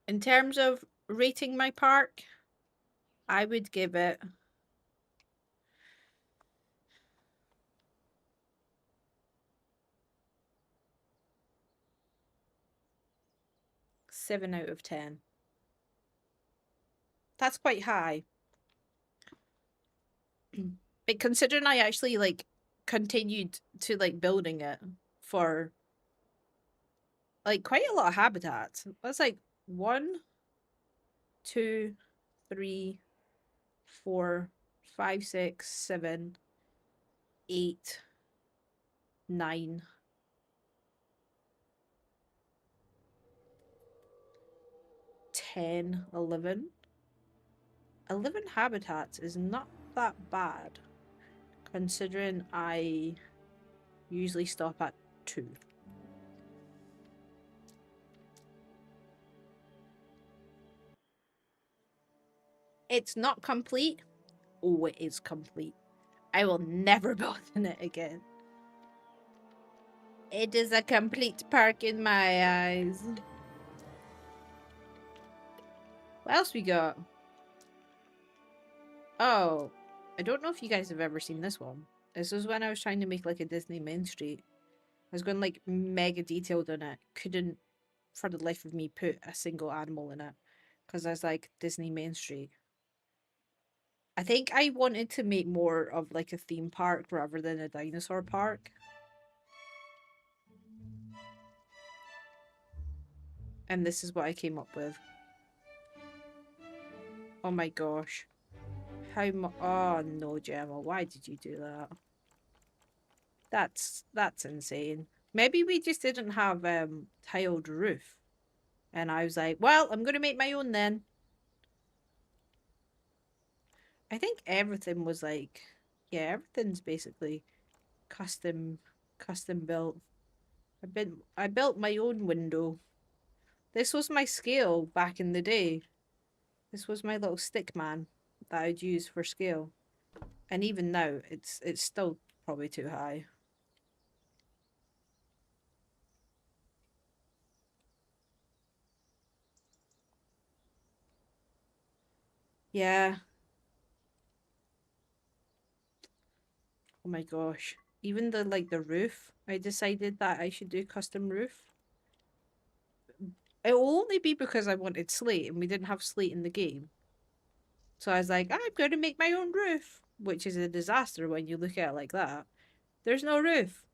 In terms of rating my park, I would give it 7 out of 10. That's quite high. But considering I actually like continued to like building it for like quite a lot of habitats. That's like 1, 2, 3, 4, 5, 6, 7, 8, 9. 10, 11. 11 habitats is not that bad, considering I usually stop at 2. It's not complete. Oh, it is complete. I will never build in it again. It is a complete park in my eyes. What else we got? Oh, I don't know if you guys have ever seen this one. This was when I was trying to make like a Disney Main Street. I was going like mega detailed on it. Couldn't, for the life of me, put a single animal in it. Because I was like, Disney Main Street. I think I wanted to make more of like a theme park rather than a dinosaur park. And this is what I came up with. Oh my gosh. How much? Oh no, Gemma, why did you do that? That's insane. Maybe we just didn't have tiled roof. And I was like, well, I'm gonna make my own then. I think everything was like, yeah, everything's basically custom built. I built my own window. This was my scale back in the day. This was my little stick man that I'd use for scale. And even now, it's still probably too high. Yeah. Oh my gosh. Even the roof, I decided that I should do custom roof. It will only be because I wanted slate and we didn't have slate in the game. So I was like, I'm going to make my own roof, which is a disaster when you look at it like that. There's no roof.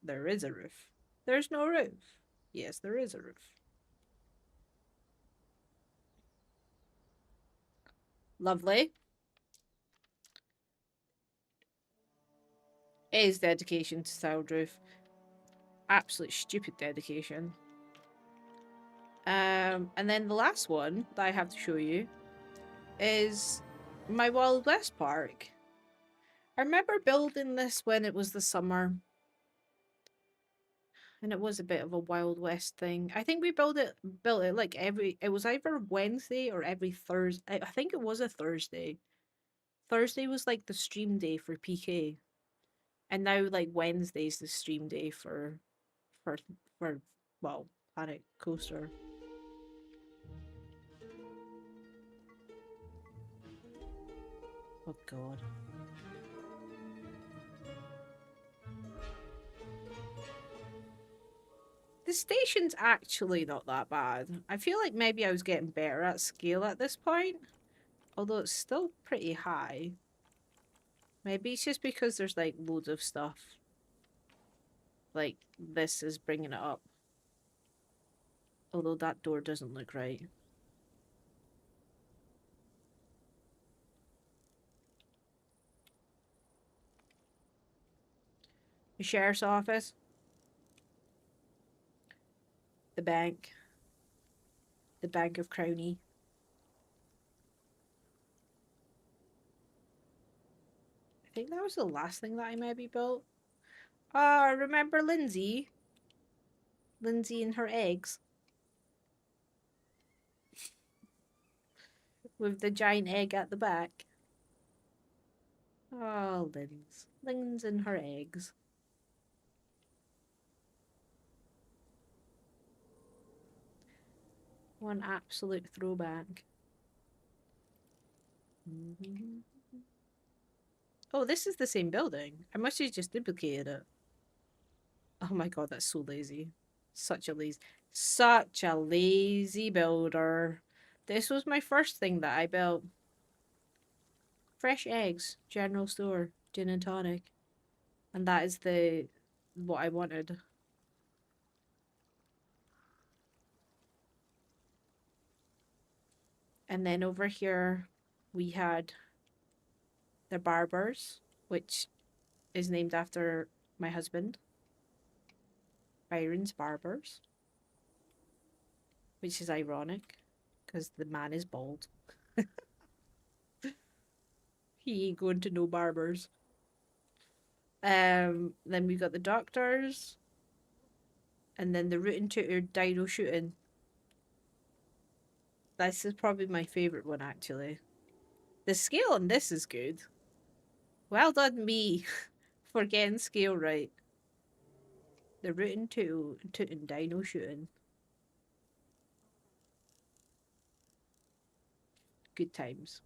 There is a roof. There's no roof. Yes, there is a roof. Lovely. It is dedication to tiled roof. Absolute stupid dedication. And then the last one that I have to show you is my Wild West Park. I remember building this when it was the summer. And it was a bit of a Wild West thing. I think we built it like it was either Wednesday or every Thursday. I think it was a Thursday. Thursday was like the stream day for PK. And now like Wednesday's the stream day for for well, Panic Coaster. Oh god. The station's actually not that bad. I feel like maybe I was getting better at scale at this point. Although it's still pretty high. Maybe it's just because there's like loads of stuff. Like this is bringing it up. Although that door doesn't look right. The sheriff's office. The bank. The Bank of Crowny. I think that was the last thing that I maybe built. Ah, remember Lindsay? Lindsay and her eggs. With the giant egg at the back. Oh, Linz. Linz and her eggs. One absolute throwback. Oh, this is the same building. I must have just duplicated it. Oh my god, that's so lazy. Such a lazy builder. This was my first thing that I built. Fresh eggs, general store, gin and tonic. And that is what I wanted. And then over here we had the barbers, which is named after my husband, Byron's Barbers, which is ironic because the man is bald. He ain't going to no barbers. Then we got the doctors, and then the rootin' tooter dino shooting. This is probably my favourite one actually. The scale on this is good. Well done me for getting scale right. The rootin' tootin' dino shooting. Good times.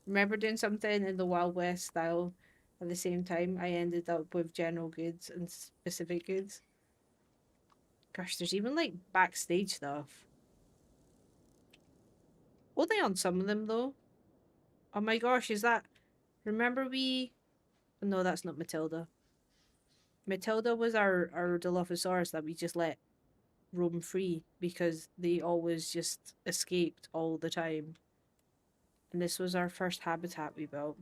Remember doing something in the Wild West style at the same time? I ended up with general goods and specific goods. Gosh, there's even like backstage stuff. Only on some of them though. Oh my gosh, is that... Remember we... No, that's not Matilda. Matilda was our Dilophosaurus that we just let roam free because they always just escaped all the time. And this was our first habitat we built.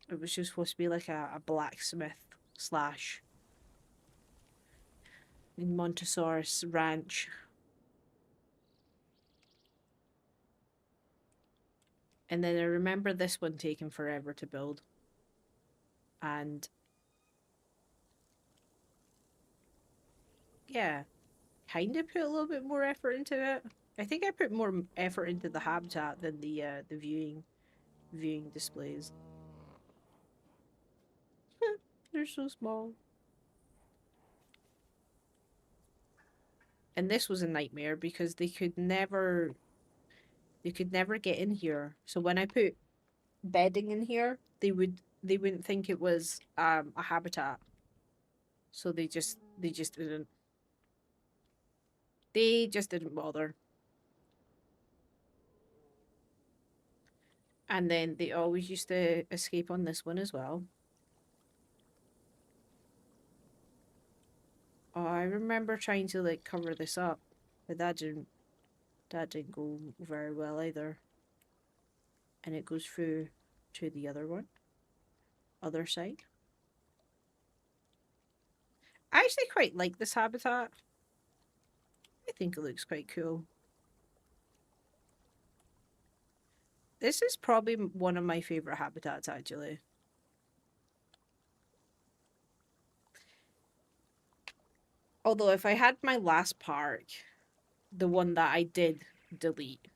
It was just supposed to be like a blacksmith slash in Montosaurus ranch. And then I remember this one taking forever to build. And yeah, kind of put a little bit more effort into it. I think I put more effort into the habitat than the viewing displays. They're so small. And this was a nightmare because they could never get in here. So when I put bedding in here, they wouldn't think it was a habitat. So they just didn't. They just didn't bother. And then they always used to escape on this one as well. Oh, I remember trying to like cover this up, but that didn't go very well either. And it goes through to the other side. I actually quite like this habitat. I think it looks quite cool. This is probably one of my favorite habitats actually. Although if I had my last park, the one that I did delete,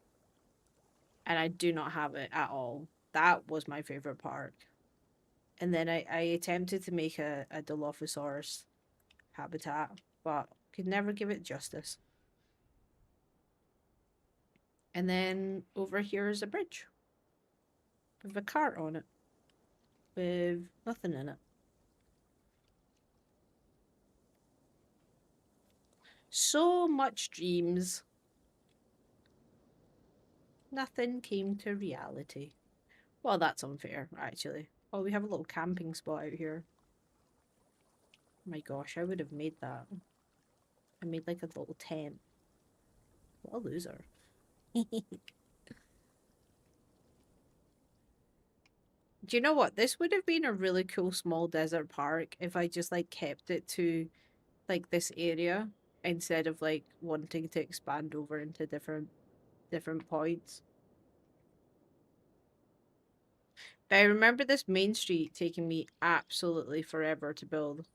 and I do not have it at all, that was my favorite park. And then I attempted to make a Dilophosaurus habitat, but could never give it justice. And then over here is a bridge with a cart on it with nothing in it. So much dreams. Nothing came to reality. Well, that's unfair, actually. Oh, we have a little camping spot out here. Oh my gosh, I would have made that. I made like a little tent. What a loser. Do you know what? This would have been a really cool small desert park if I just like kept it to like this area instead of like wanting to expand over into different points. But I remember this main street taking me absolutely forever to build.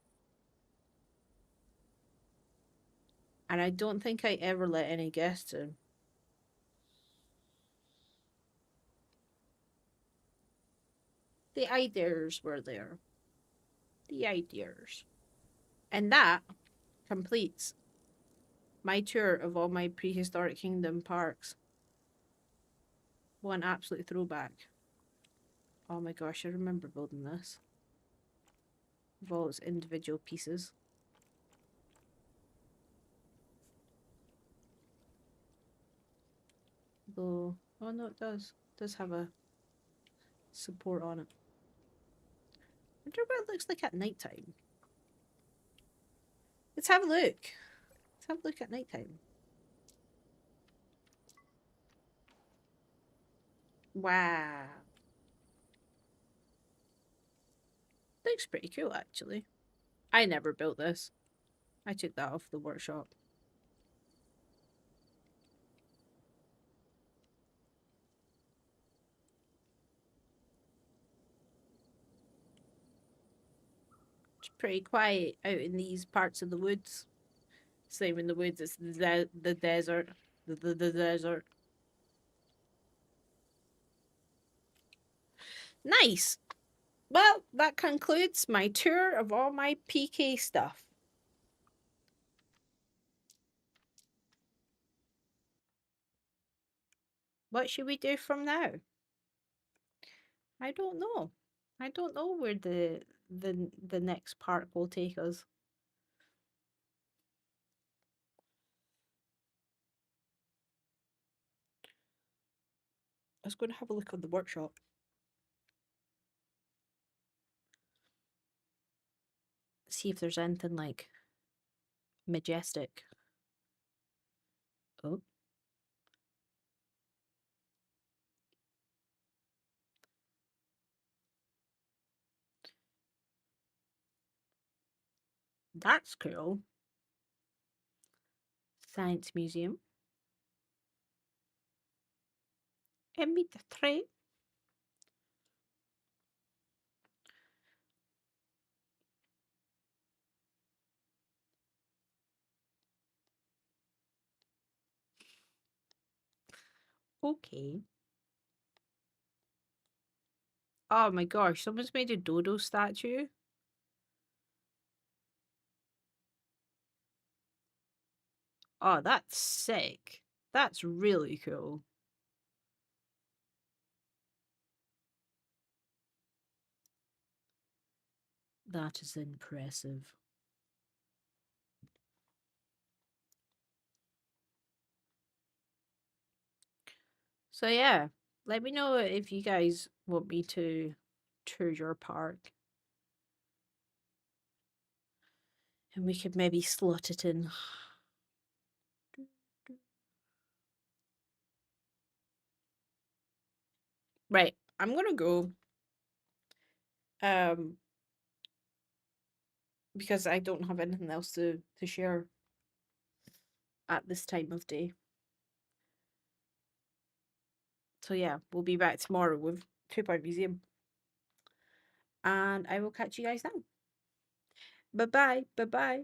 And I don't think I ever let any guests in. The ideas were there. The ideas. And that completes my tour of all my Prehistoric Kingdom parks. One absolute throwback. Oh my gosh, I remember building this. With all its individual pieces. Though, oh no, it does. It does have a support on it. I wonder what it looks like at night time. Let's have a look. Let's have a look at night time. Wow. Looks pretty cool, actually. I never built this. I took that off the workshop. It's pretty quiet out in these parts of the woods. Same in the woods, it's the desert. The desert. Nice! Well, that concludes my tour of all my PK stuff. What should we do from now? I don't know. I don't know where the next park will take us. I was going to have a look on the workshop. See if there's anything like majestic. Oh. That's cool. Science Museum. MP3. Okay. Oh my gosh, someone's made a dodo statue. Oh, that's sick. That's really cool. That is impressive. So yeah, let me know if you guys want me to tour your park. And we could maybe slot it in. Right, I'm gonna go. Because I don't have anything else to share at this time of day. So yeah, we'll be back tomorrow with 2 Point Museum. And I will catch you guys then. Bye bye. Bye bye.